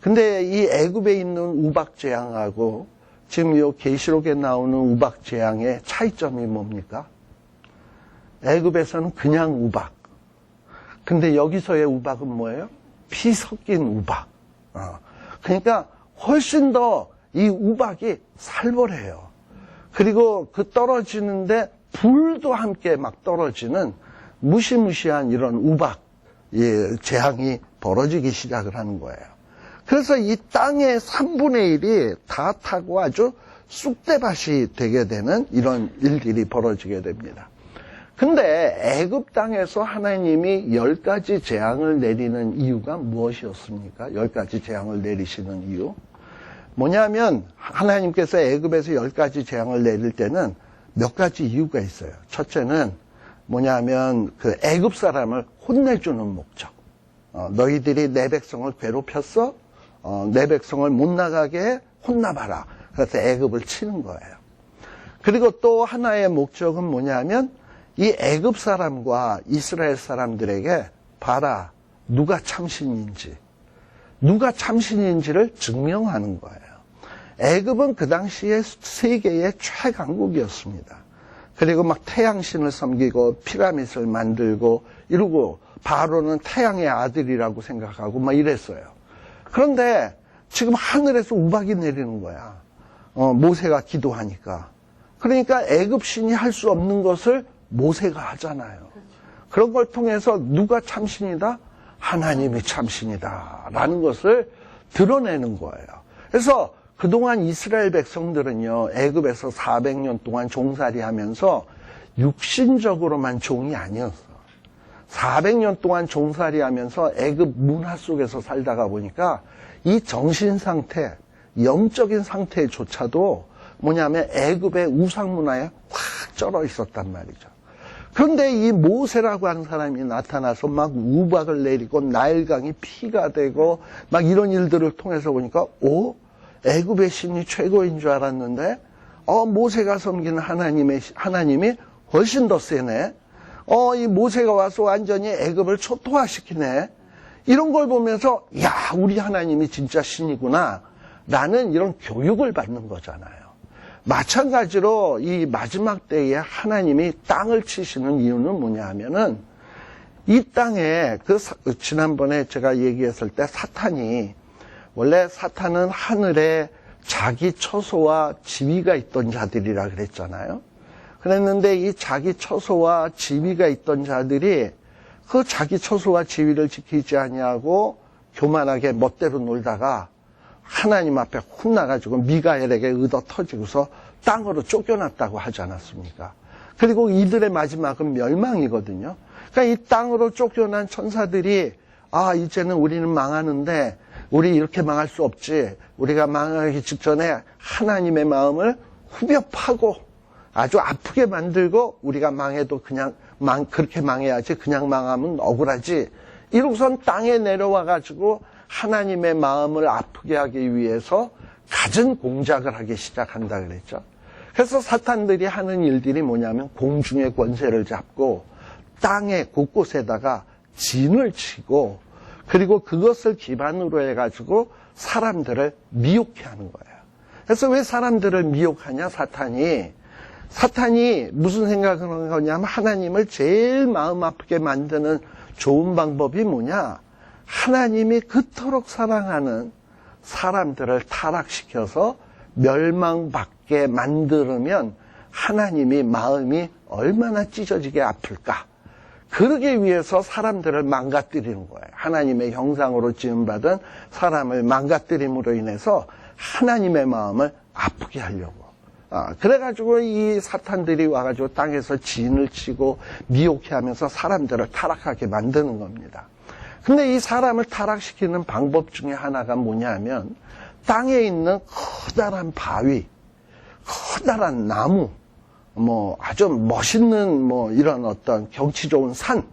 근데 이 애굽에 있는 우박 재앙하고 지금 이 계시록에 나오는 우박 재앙의 차이점이 뭡니까? 애굽에서는 그냥 우박. 근데 여기서의 우박은 뭐예요? 피 섞인 우박. 그러니까 훨씬 더 이 우박이 살벌해요. 그리고 그 떨어지는데 불도 함께 막 떨어지는 무시무시한 이런 우박 재앙이 벌어지기 시작을 하는 거예요. 그래서 이 땅의 3분의 1이 다 타고 아주 쑥대밭이 되게 되는 이런 일들이 벌어지게 됩니다. 근데 애굽 땅에서 하나님이 10가지 재앙을 내리는 이유가 무엇이었습니까? 10가지 재앙을 내리시는 이유. 뭐냐면 하나님께서 애굽에서 10가지 재앙을 내릴 때는 몇 가지 이유가 있어요. 첫째는 뭐냐면 그 애굽 사람을 혼내주는 목적. 너희들이 내 백성을 괴롭혔어? 내 백성을 못 나가게 혼나봐라. 그래서 애굽을 치는 거예요. 그리고 또 하나의 목적은 뭐냐면 이 애굽 사람과 이스라엘 사람들에게 봐라, 누가 참신인지를 증명하는 거예요. 애굽은 그 당시에 세계의 최강국이었습니다. 그리고 막 태양신을 섬기고 피라밋을 만들고 이러고 바로는 태양의 아들이라고 생각하고 막 이랬어요. 그런데 지금 하늘에서 우박이 내리는 거야. 모세가 기도하니까. 그러니까 애굽 신이 할 수 없는 것을 모세가 하잖아요. 그런 걸 통해서 누가 참신이다? 하나님이 참신이다 라는 것을 드러내는 거예요. 그래서 그동안 이스라엘 백성들은요, 애굽에서 400년 동안 종살이 하면서 육신적으로만 종이 아니었어. 400년 동안 종살이 하면서 애굽 문화 속에서 살다가 보니까 이 정신 상태, 영적인 상태조차도 뭐냐면 애굽의 우상 문화에 확 쩔어 있었단 말이죠. 그런데 이 모세라고 하는 사람이 나타나서 막 우박을 내리고 나일강이 피가 되고 막 이런 일들을 통해서 보니까 애굽의 신이 최고인 줄 알았는데 모세가 섬기는 하나님이 훨씬 더 세네. 이 모세가 와서 완전히 애굽을 초토화시키네. 이런 걸 보면서 야, 우리 하나님이 진짜 신이구나 라는 이런 교육을 받는 거잖아요. 마찬가지로 이 마지막 때에 하나님이 땅을 치시는 이유는 뭐냐 하면은 이 땅에 지난번에 제가 얘기했을 때 원래 사탄은 하늘에 자기 처소와 지위가 있던 자들이라 그랬잖아요. 그랬는데 이 자기 처소와 지위가 있던 자들이 그 자기 처소와 지위를 지키지 아니하고 교만하게 멋대로 놀다가 하나님 앞에 혼나가지고 미가엘에게 얻어 터지고서 땅으로 쫓겨났다고 하지 않았습니까? 그리고 이들의 마지막은 멸망이거든요. 그러니까 이 땅으로 쫓겨난 천사들이 이제는 우리는 망하는데 우리 이렇게 망할 수 없지. 우리가 망하기 직전에 하나님의 마음을 후벼 파고 아주 아프게 만들고 우리가 망해도 그냥 그렇게 망해야지. 그냥 망하면 억울하지. 이러고선 땅에 내려와가지고 하나님의 마음을 아프게 하기 위해서 갖은 공작을 하기 시작한다 그랬죠. 그래서 사탄들이 하는 일들이 뭐냐면 공중의 권세를 잡고 땅의 곳곳에다가 진을 치고 그리고 그것을 기반으로 해가지고 사람들을 미혹해 하는 거예요. 그래서 왜 사람들을 미혹하냐, 사탄이 무슨 생각을 하는 거냐면 하나님을 제일 마음 아프게 만드는 좋은 방법이 뭐냐? 하나님이 그토록 사랑하는 사람들을 타락시켜서 멸망받게 만들면 하나님이 마음이 얼마나 찢어지게 아플까? 그러기 위해서 사람들을 망가뜨리는 거예요. 하나님의 형상으로 지음받은 사람을 망가뜨림으로 인해서 하나님의 마음을 아프게 하려고. 그래가지고 이 사탄들이 와가지고 땅에서 진을 치고 미혹해 하면서 사람들을 타락하게 만드는 겁니다. 근데 이 사람을 타락시키는 방법 중에 하나가 뭐냐면 땅에 있는 커다란 바위, 커다란 나무, 아주 멋있는 이런 어떤 경치 좋은 산,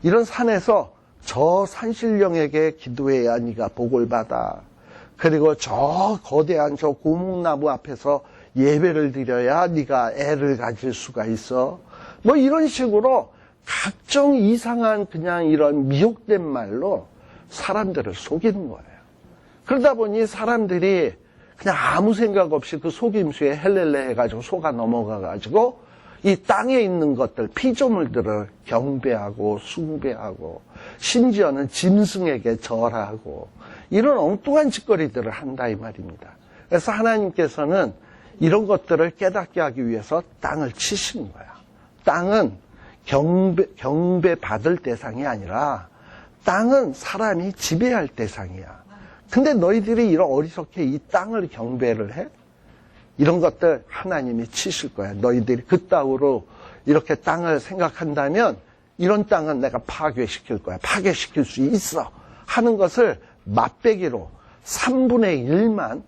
이런 산에서 저 산신령에게 기도해야 네가 복을 받아. 그리고 저 거대한 저 고목나무 앞에서 예배를 드려야 네가 애를 가질 수가 있어. 이런 식으로 각종 이상한 그냥 이런 미혹된 말로 사람들을 속이는 거예요. 그러다 보니 사람들이 그냥 아무 생각 없이 그 속임수에 헬렐레 해가지고 속아 넘어가가지고 이 땅에 있는 것들, 피조물들을 경배하고 숭배하고 심지어는 짐승에게 절하고 이런 엉뚱한 짓거리들을 한다 이 말입니다. 그래서 하나님께서는 이런 것들을 깨닫게 하기 위해서 땅을 치시는 거야. 땅은 경배받을 대상이 아니라 땅은 사람이 지배할 대상이야. 근데 너희들이 이런 어리석게 이 땅을 경배를 해? 이런 것들 하나님이 치실 거야. 너희들이 그따위로 이렇게 땅을 생각한다면 이런 땅은 내가 파괴시킬 거야. 파괴시킬 수 있어. 하는 것을 맛배기로 3분의 1만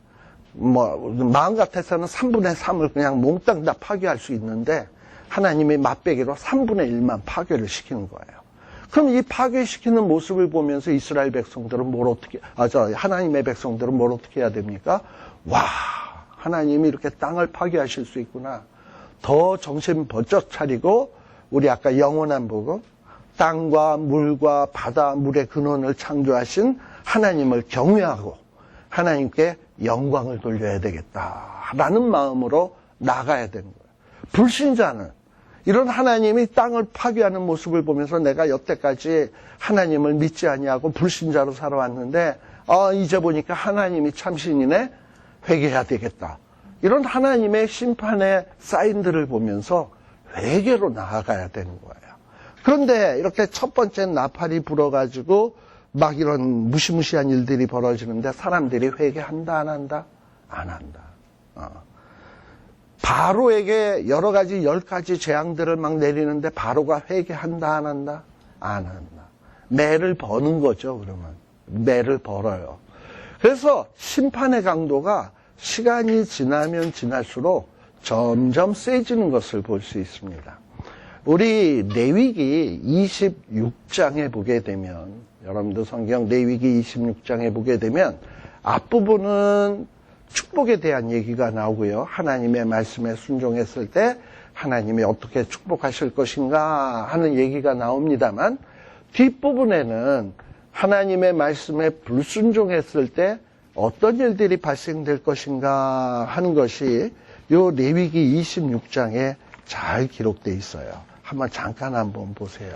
마음 같아서는 3분의 3을 그냥 몽땅 다 파괴할 수 있는데 하나님이 맛배기로 3분의 1만 파괴를 시키는 거예요. 그럼 이 파괴시키는 모습을 보면서 이스라엘 백성들은 하나님의 백성들은 뭘 어떻게 해야 됩니까? 와, 하나님이 이렇게 땅을 파괴하실 수 있구나. 더 정신 번쩍 차리고 우리 아까 영원한 복음, 땅과 물과 바다, 물의 근원을 창조하신 하나님을 경외하고 하나님께 영광을 돌려야 되겠다라는 마음으로 나가야 되는 거예요. 불신자는 이런 하나님이 땅을 파괴하는 모습을 보면서 내가 여태까지 하나님을 믿지 아니하고 불신자로 살아왔는데 이제 보니까 하나님이 참신이네, 회개해야 되겠다. 이런 하나님의 심판의 사인들을 보면서 회개로 나아가야 되는 거예요. 그런데 이렇게 첫 번째 나팔이 불어가지고 막 이런 무시무시한 일들이 벌어지는데 사람들이 회개한다 안 한다? 안 한다. 바로에게 여러 가지 10가지 재앙들을 막 내리는데 바로가 회개한다 안 한다? 안 한다. 매를 버는 거죠. 그러면 매를 벌어요. 그래서 심판의 강도가 시간이 지나면 지날수록 점점 세지는 것을 볼 수 있습니다. 우리 레위기 26장에 보게 되면, 여러분도 성경 레위기 26장에 보게 되면 앞부분은 축복에 대한 얘기가 나오고요. 하나님의 말씀에 순종했을 때 하나님이 어떻게 축복하실 것인가 하는 얘기가 나옵니다만, 뒷부분에는 하나님의 말씀에 불순종했을 때 어떤 일들이 발생될 것인가 하는 것이 요 레위기 26장에 잘 기록되어 있어요. 잠깐 한번 보세요.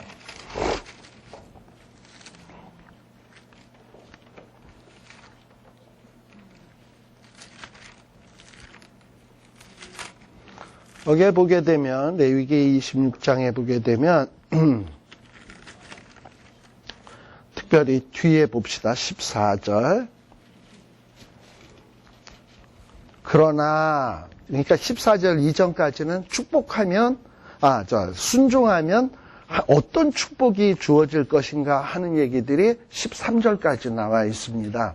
여기에 보게 되면, 레위기 26장에 보게 되면 특별히 뒤에 봅시다. 14절. 그러나, 그러니까 14절 이전까지는 순종하면 어떤 축복이 주어질 것인가 하는 얘기들이 13절까지 나와 있습니다.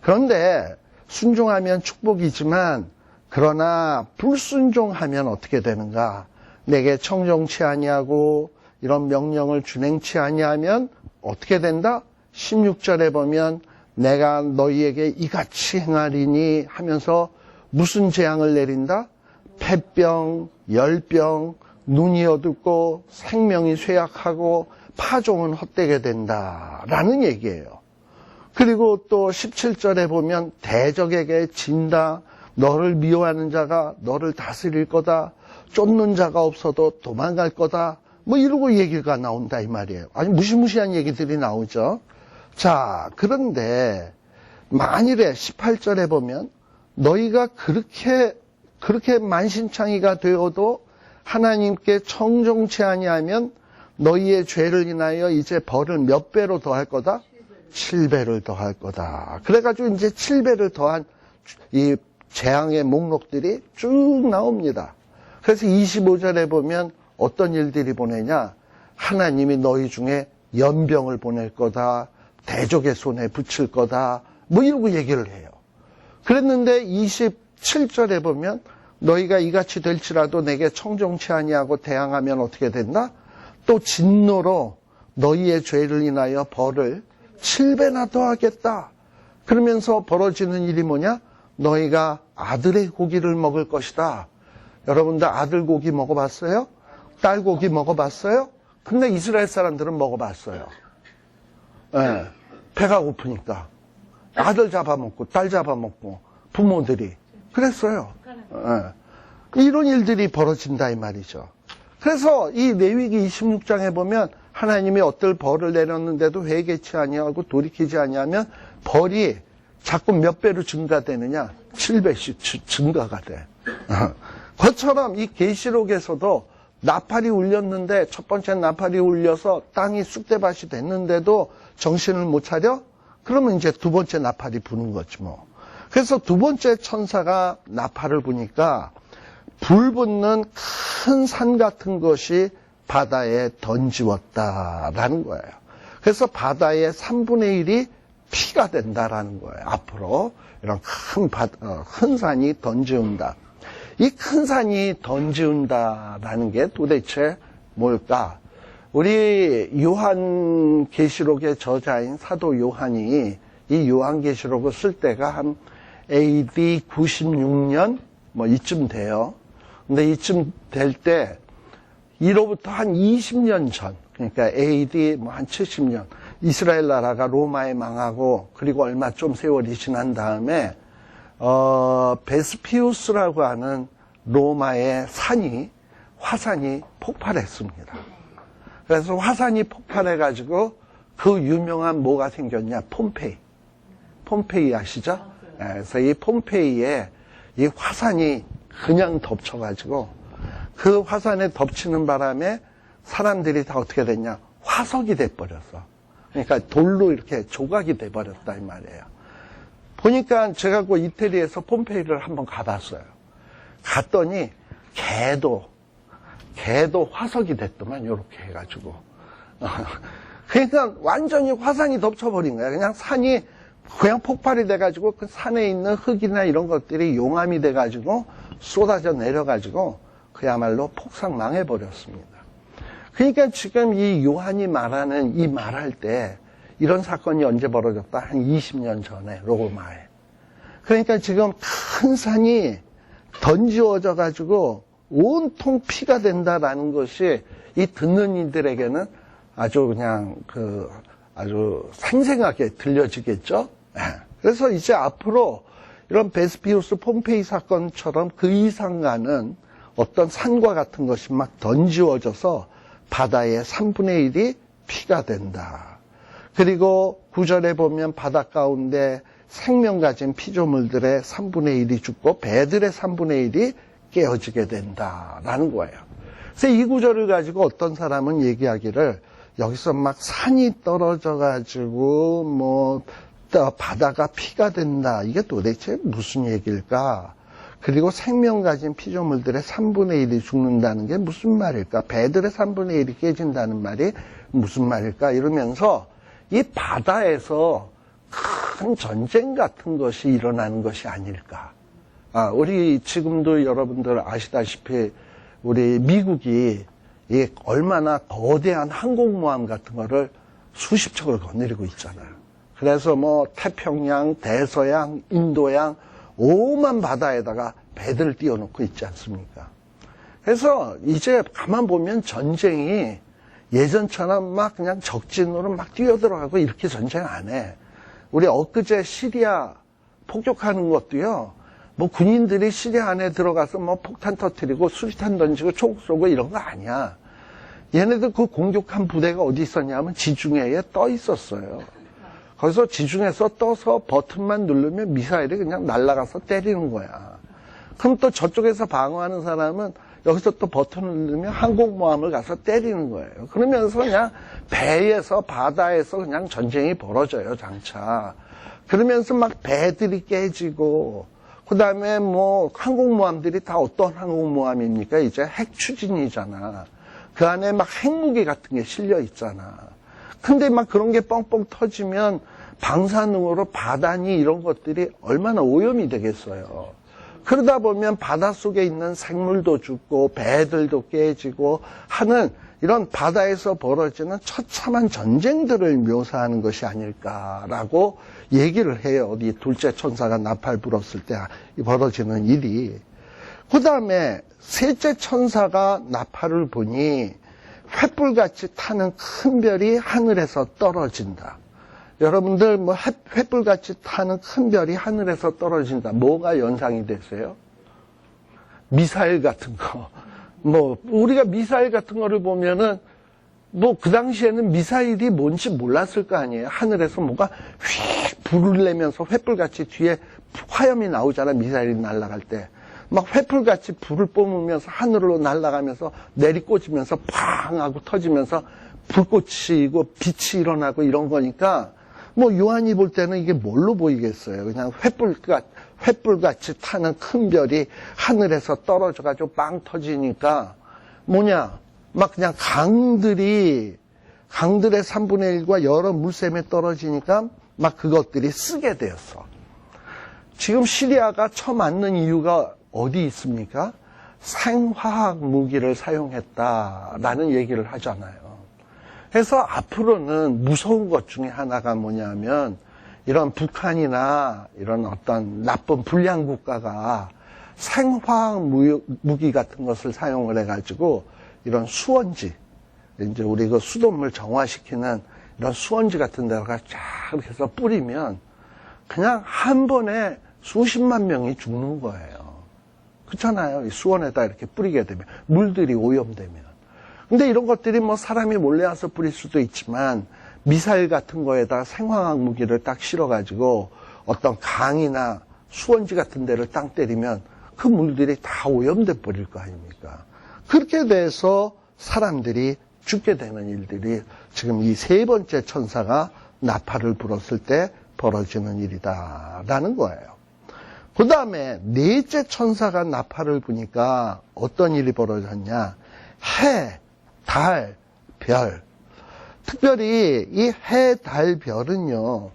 그런데 순종하면 축복이지만 그러나 불순종하면 어떻게 되는가? 내게 청종치 아니하고 이런 명령을 준행치 아니하면 어떻게 된다? 16절에 보면 내가 너희에게 이같이 행하리니 하면서 무슨 재앙을 내린다? 폐병, 열병, 눈이 어둡고 생명이 쇠약하고 파종은 헛되게 된다라는 얘기예요. 그리고 또 17절에 보면 대적에게 진다. 너를 미워하는 자가 너를 다스릴 거다. 쫓는 자가 없어도 도망갈 거다. 뭐 이러고 얘기가 나온다 이 말이에요. 아니 무시무시한 얘기들이 나오죠. 자, 그런데 만일에 18절에 보면 너희가 그렇게 만신창이가 되어도 하나님께 청종치 아니하면 너희의 죄를 인하여 이제 벌을 몇 배로 더할 거다? 7배를 더할 거다. 그래가지고 이제 7배를 더한 이 재앙의 목록들이 쭉 나옵니다. 그래서 25절에 보면 어떤 일들이 보내냐? 하나님이 너희 중에 연병을 보낼 거다. 대적의 손에 붙일 거다. 뭐 이러고 얘기를 해요. 그랬는데 27절에 보면 너희가 이같이 될지라도 내게 청종치 아니하고 대항하면 어떻게 된다? 또 진노로 너희의 죄를 인하여 벌을 7배나 더하겠다. 그러면서 벌어지는 일이 뭐냐? 너희가 아들의 고기를 먹을 것이다. 여러분들 아들 고기 먹어봤어요? 딸 고기 먹어봤어요? 근데 이스라엘 사람들은 먹어봤어요. 네, 배가 고프니까 아들 잡아먹고 딸 잡아먹고 부모들이 그랬어요. 네. 이런 일들이 벌어진다 이 말이죠. 그래서 이 레위기 26장에 보면 하나님이 어떨 벌을 내렸는데도 회개치 아니하고 돌이키지 아니하면 벌이 자꾸 몇 배로 증가되느냐? 7배씩 증가가 돼. 그것처럼 이 계시록에서도 나팔이 울렸는데 첫 번째 나팔이 울려서 땅이 쑥대밭이 됐는데도 정신을 못 차려? 그러면 이제 두 번째 나팔이 부는 거지 뭐. 그래서 두 번째 천사가 나팔을 부니까 불 붙는 큰 산 같은 것이 바다에 던지웠다라는 거예요. 그래서 바다의 3분의 1이 피가 된다라는 거예요. 앞으로 이런 큰 산이 던지운다. 이 큰 산이 던지운다라는 게 도대체 뭘까? 우리 요한계시록의 저자인 사도 요한이 이 요한계시록을 쓸 때가 한 AD 96년 뭐 이쯤 돼요. 근데 이쯤 될 때 이로부터 한 20년 전, 그러니까 AD 뭐 한 70년, 이스라엘 나라가 로마에 망하고 그리고 얼마 좀 세월이 지난 다음에 베스피우스라고 하는 로마의 화산이 폭발했습니다. 그래서 화산이 폭발해가지고 그 유명한 뭐가 생겼냐? 폼페이 아시죠? 그래서 이 폼페이에 이 화산이 그냥 덮쳐가지고 그 화산에 덮치는 바람에 사람들이 다 어떻게 됐냐? 화석이 돼버렸어. 그러니까 돌로 이렇게 조각이 돼버렸다 이 말이에요. 보니까 제가 그 이태리에서 폼페이를 한번 가봤어요. 갔더니 개도 화석이 됐더만 이렇게 해가지고 그러니까 완전히 화산이 덮쳐버린 거야. 그냥 산이 그냥 폭발이 돼가지고 그 산에 있는 흙이나 이런 것들이 용암이 돼가지고 쏟아져 내려가지고 그야말로 폭삭 망해버렸습니다. 그러니까 지금 이 요한이 말하는 이 말할 때 이런 사건이 언제 벌어졌다? 한 20년 전에 로마에. 그러니까 지금 큰 산이 던지워져 가지고 온통 피가 된다라는 것이 이 듣는 이들에게는 아주 그냥 아주 생생하게 들려지겠죠. 그래서 이제 앞으로 이런 베스피우스 폼페이 사건처럼 그 이상 가는 어떤 산과 같은 것이 막 던지워져서 바다의 3분의 1이 피가 된다. 그리고 9절에 보면 바다 가운데 생명 가진 피조물들의 3분의 1이 죽고 배들의 3분의 1이 깨어지게 된다라는 거예요. 그래서 이 구절을 가지고 어떤 사람은 얘기하기를 여기서 막 산이 떨어져 가지고 뭐 바다가 피가 된다. 이게 도대체 무슨 얘기일까? 그리고 생명 가진 피조물들의 3분의 1이 죽는다는 게 무슨 말일까? 배들의 3분의 1이 깨진다는 말이 무슨 말일까? 이러면서 이 바다에서 큰 전쟁 같은 것이 일어나는 것이 아닐까? 우리 지금도 여러분들 아시다시피 우리 미국이 얼마나 거대한 항공모함 같은 거를 수십 척을 거느리고 있잖아요. 그래서 뭐 태평양, 대서양, 인도양 오만 바다에다가 배들을 띄워놓고 있지 않습니까? 그래서 이제 가만 보면 전쟁이 예전처럼 막 그냥 적진으로 막 뛰어들어가고 이렇게 전쟁 안 해. 우리 엊그제 시리아 폭격하는 것도요, 뭐 군인들이 시리아 안에 들어가서 뭐 폭탄 터뜨리고 수리탄 던지고 총 쏘고 이런 거 아니야. 얘네들 그 공격한 부대가 어디 있었냐면 지중해에 떠 있었어요. 거기서 지중해에서 떠서 버튼만 누르면 미사일이 그냥 날아가서 때리는 거야. 그럼 또 저쪽에서 방어하는 사람은 여기서 또 버튼을 누르면 항공모함을 가서 때리는 거예요. 그러면서 그냥 배에서 바다에서 그냥 전쟁이 벌어져요, 장차. 그러면서 막 배들이 깨지고, 그 다음에 뭐 항공모함들이 다 어떤 항공모함입니까? 이제 핵추진이잖아. 그 안에 막 핵무기 같은 게 실려 있잖아. 근데 막 그런 게 뻥뻥 터지면 방사능으로 바다니 이런 것들이 얼마나 오염이 되겠어요. 그러다 보면 바닷속에 있는 생물도 죽고 배들도 깨지고 하는 이런 바다에서 벌어지는 처참한 전쟁들을 묘사하는 것이 아닐까라고 얘기를 해요. 이 둘째 천사가 나팔 불었을 때 벌어지는 일이. 그 다음에 셋째 천사가 나팔을 보니 횃불같이 타는 큰 별이 하늘에서 떨어진다. 여러분들 뭐 횃불같이 타는 큰 별이 하늘에서 떨어진다. 뭐가 연상이 되세요? 미사일 같은 거. 뭐 우리가 미사일 같은 거를 보면은 뭐 그 당시에는 미사일이 뭔지 몰랐을 거 아니에요. 하늘에서 뭐가 휙 불을 내면서 횃불같이 뒤에 화염이 나오잖아. 미사일이 날아갈 때. 막 횃불같이 불을 뿜으면서 하늘로 날아가면서 내리꽂으면서 팡 하고 터지면서 불꽃이고 빛이 일어나고 이런 거니까 뭐 요한이 볼 때는 이게 뭘로 보이겠어요. 그냥 횃불같이 타는 큰 별이 하늘에서 떨어져가지고 빵 터지니까 뭐냐 막 그냥 강들의 3분의 1과 여러 물샘에 떨어지니까 막 그것들이 쓰게 되었어. 지금 시리아가 처맞는 이유가 어디 있습니까? 생화학 무기를 사용했다라는 얘기를 하잖아요. 그래서 앞으로는 무서운 것 중에 하나가 뭐냐면 이런 북한이나 이런 어떤 나쁜 불량 국가가 생화학 무기 같은 것을 사용을 해가지고 이런 수원지, 이제 우리 그 수돗물 정화시키는 이런 수원지 같은 데다가 쫙 이렇게 해서 뿌리면 그냥 한 번에 수십만 명이 죽는 거예요. 그렇잖아요. 이 수원에다 이렇게 뿌리게 되면, 물들이 오염되면. 근데 이런 것들이 뭐 사람이 몰래 와서 뿌릴 수도 있지만, 미사일 같은 거에다 생화학 무기를 딱 실어가지고 어떤 강이나 수원지 같은 데를 땅 때리면 그 물들이 다 오염돼 버릴 거 아닙니까? 그렇게 돼서 사람들이 죽게 되는 일들이 지금 이 세 번째 천사가 나팔을 불었을 때 벌어지는 일이다라는 거예요. 그 다음에 넷째 천사가 나팔을 부니까 어떤 일이 벌어졌냐? 해, 달, 별. 특별히 이 해, 달, 별은요,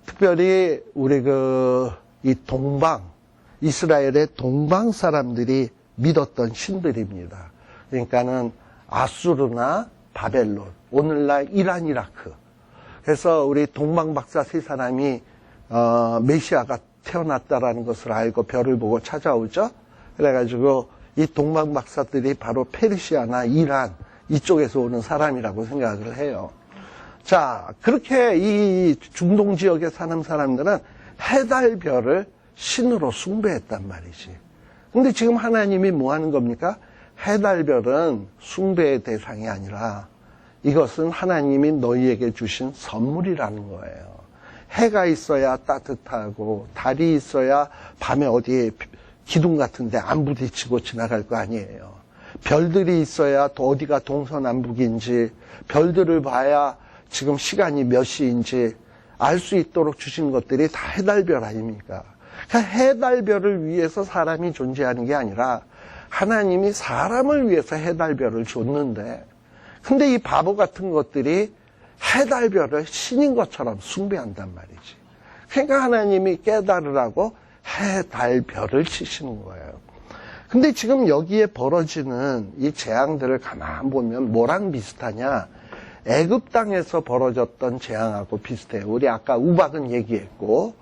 특별히 우리 이 이스라엘의 동방 사람들이 믿었던 신들입니다. 그러니까는 아수르나 바벨론, 오늘날 이란, 이라크. 그래서 우리 동방 박사 세 사람이 메시아가 태어났다라는 것을 알고 별을 보고 찾아오죠. 그래가지고 이 동방 박사들이 바로 페르시아나 이란 이쪽에서 오는 사람이라고 생각을 해요. 자, 그렇게 이 중동 지역에 사는 사람들은 해달 별을 신으로 숭배했단 말이지. 근데 지금 하나님이 뭐 하는 겁니까? 해달 별은 숭배의 대상이 아니라 이것은 하나님이 너희에게 주신 선물이라는 거예요. 해가 있어야 따뜻하고 달이 있어야 밤에 어디에 기둥 같은 데 안 부딪히고 지나갈 거 아니에요. 별들이 있어야 또 어디가 동서남북인지, 별들을 봐야 지금 시간이 몇 시인지 알 수 있도록 주신 것들이 다 해달별 아닙니까? 그러니까 해달별을 위해서 사람이 존재하는 게 아니라 하나님이 사람을 위해서 해달별을 줬는데, 근데 이 바보 같은 것들이 해달별을 신인 것처럼 숭배한단 말이지. 그러니까 하나님이 깨달으라고 해달별을 치시는 거예요. 근데 지금 여기에 벌어지는 이 재앙들을 가만 보면 뭐랑 비슷하냐? 애굽 땅에서 벌어졌던 재앙하고 비슷해요. 우리 아까 우박은 얘기했고,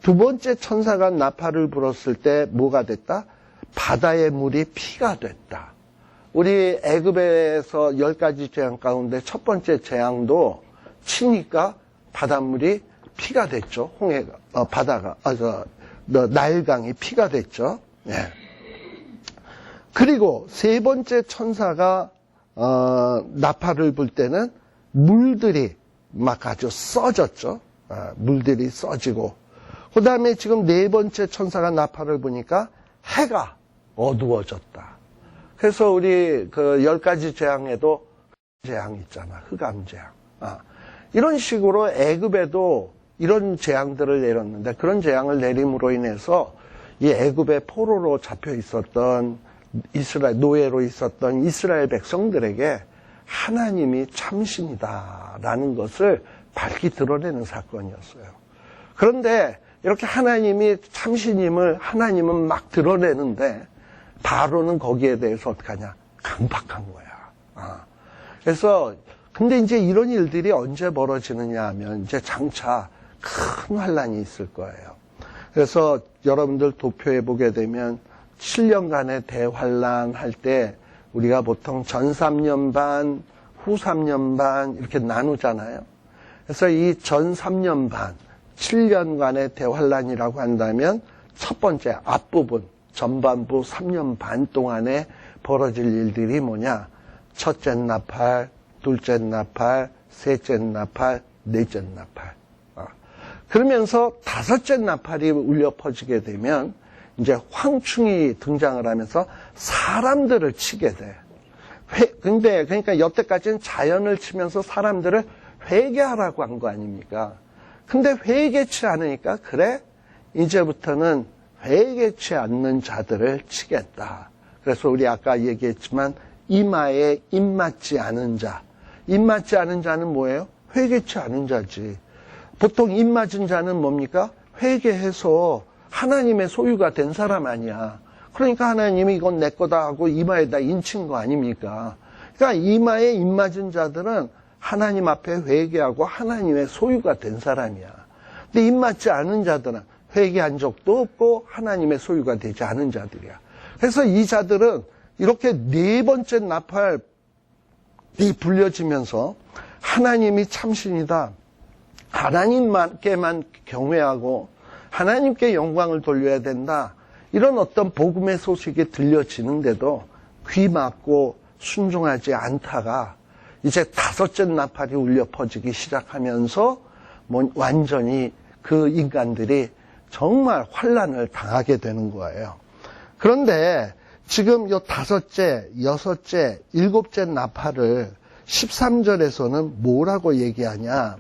두 번째 천사가 나팔을 불었을 때 뭐가 됐다? 바다의 물이 피가 됐다. 우리 애굽에서 10가지 재앙 가운데 첫 번째 재앙도 치니까 바닷물이 피가 됐죠. 나일강이 피가 됐죠. 네. 그리고 세 번째 천사가 나팔을 불 때는 물들이 막 아주 써졌죠. 물들이 써지고, 그 다음에 지금 네 번째 천사가 나팔을 부니까 해가 어두워졌다. 그래서 우리 그 10가지 재앙에도 재앙 있잖아. 흑암재앙. 이런 식으로 애굽에도 이런 재앙들을 내렸는데, 그런 재앙을 내림으로 인해서 이 애굽의 포로로 잡혀 있었던 노예로 있었던 이스라엘 백성들에게 하나님이 참신이다라는 것을 밝히 드러내는 사건이었어요. 그런데 이렇게 하나님이 참신임을 하나님은 막 드러내는데 바로는 거기에 대해서 어떡하냐? 강박한 거야. 그래서 근데 이제 이런 일들이 언제 벌어지느냐 하면 이제 장차 큰 환란이 있을 거예요. 그래서 여러분들 도표해 보게 되면 7년간의 대환란 할 때 우리가 보통 전 3년 반, 후 3년 반 이렇게 나누잖아요. 그래서 이 전 3년 반, 7년간의 대환란이라고 한다면 첫 번째 앞부분, 전반부 3년 반 동안에 벌어질 일들이 뭐냐? 첫째 나팔, 둘째 나팔, 셋째 나팔, 넷째 나팔. 그러면서 다섯째 나팔이 울려 퍼지게 되면 이제 황충이 등장을 하면서 사람들을 치게 돼. 그러니까 여태까지는 자연을 치면서 사람들을 회개하라고 한 거 아닙니까? 근데 회개치 않으니까 그래? 이제부터는 회개치 않는 자들을 치겠다. 그래서 우리 아까 얘기했지만 이마에 입맞지 않은 자. 입맞지 않은 자는 뭐예요? 회개치 않은 자지. 보통 입맞은 자는 뭡니까? 회개해서 하나님의 소유가 된 사람 아니야. 그러니까 하나님이 이건 내 거다 하고 이마에다 인친 거 아닙니까? 그러니까 이마에 입맞은 자들은 하나님 앞에 회개하고 하나님의 소유가 된 사람이야. 근데 입맞지 않은 자들은 회개한 적도 없고 하나님의 소유가 되지 않은 자들이야. 그래서 이 자들은 이렇게 네 번째 나팔이 불려지면서 하나님이 참신이다. 하나님께만 경외하고 하나님께 영광을 돌려야 된다. 이런 어떤 복음의 소식이 들려지는데도 귀 막고 순종하지 않다가 이제 다섯째 나팔이 울려 퍼지기 시작하면서 완전히 그 인간들이 정말 환란을 당하게 되는 거예요. 그런데 지금 요 다섯째, 여섯째, 일곱째 나팔을 13절에서는 뭐라고 얘기하냐?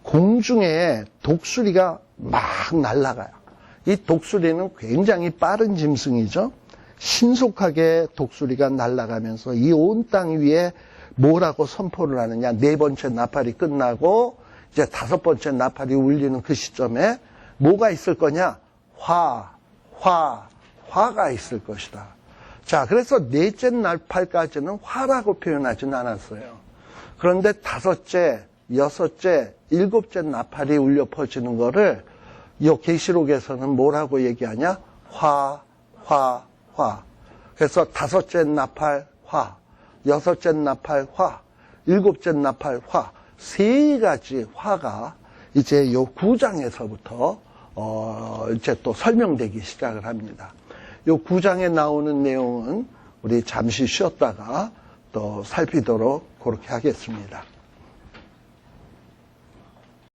공중에 독수리가 막 날아가요. 이 독수리는 굉장히 빠른 짐승이죠. 신속하게 독수리가 날아가면서 이 온 땅 위에 뭐라고 선포를 하느냐? 네 번째 나팔이 끝나고 이제 다섯 번째 나팔이 울리는 그 시점에 뭐가 있을 거냐? 화가 있을 것이다. 자, 그래서 넷째 나팔까지는 화라고 표현하진 않았어요. 그런데 다섯째, 여섯째, 일곱째 나팔이 울려 퍼지는 거를 이 계시록에서는 뭐라고 얘기하냐? 화. 그래서 다섯째 나팔 화, 여섯째 나팔 화, 일곱째 나팔 화, 세 가지 화가 이제 요 9장에서부터 이제 또 설명되기 시작을 합니다. 요 9장에 나오는 내용은 우리 잠시 쉬었다가 또 살피도록 그렇게 하겠습니다.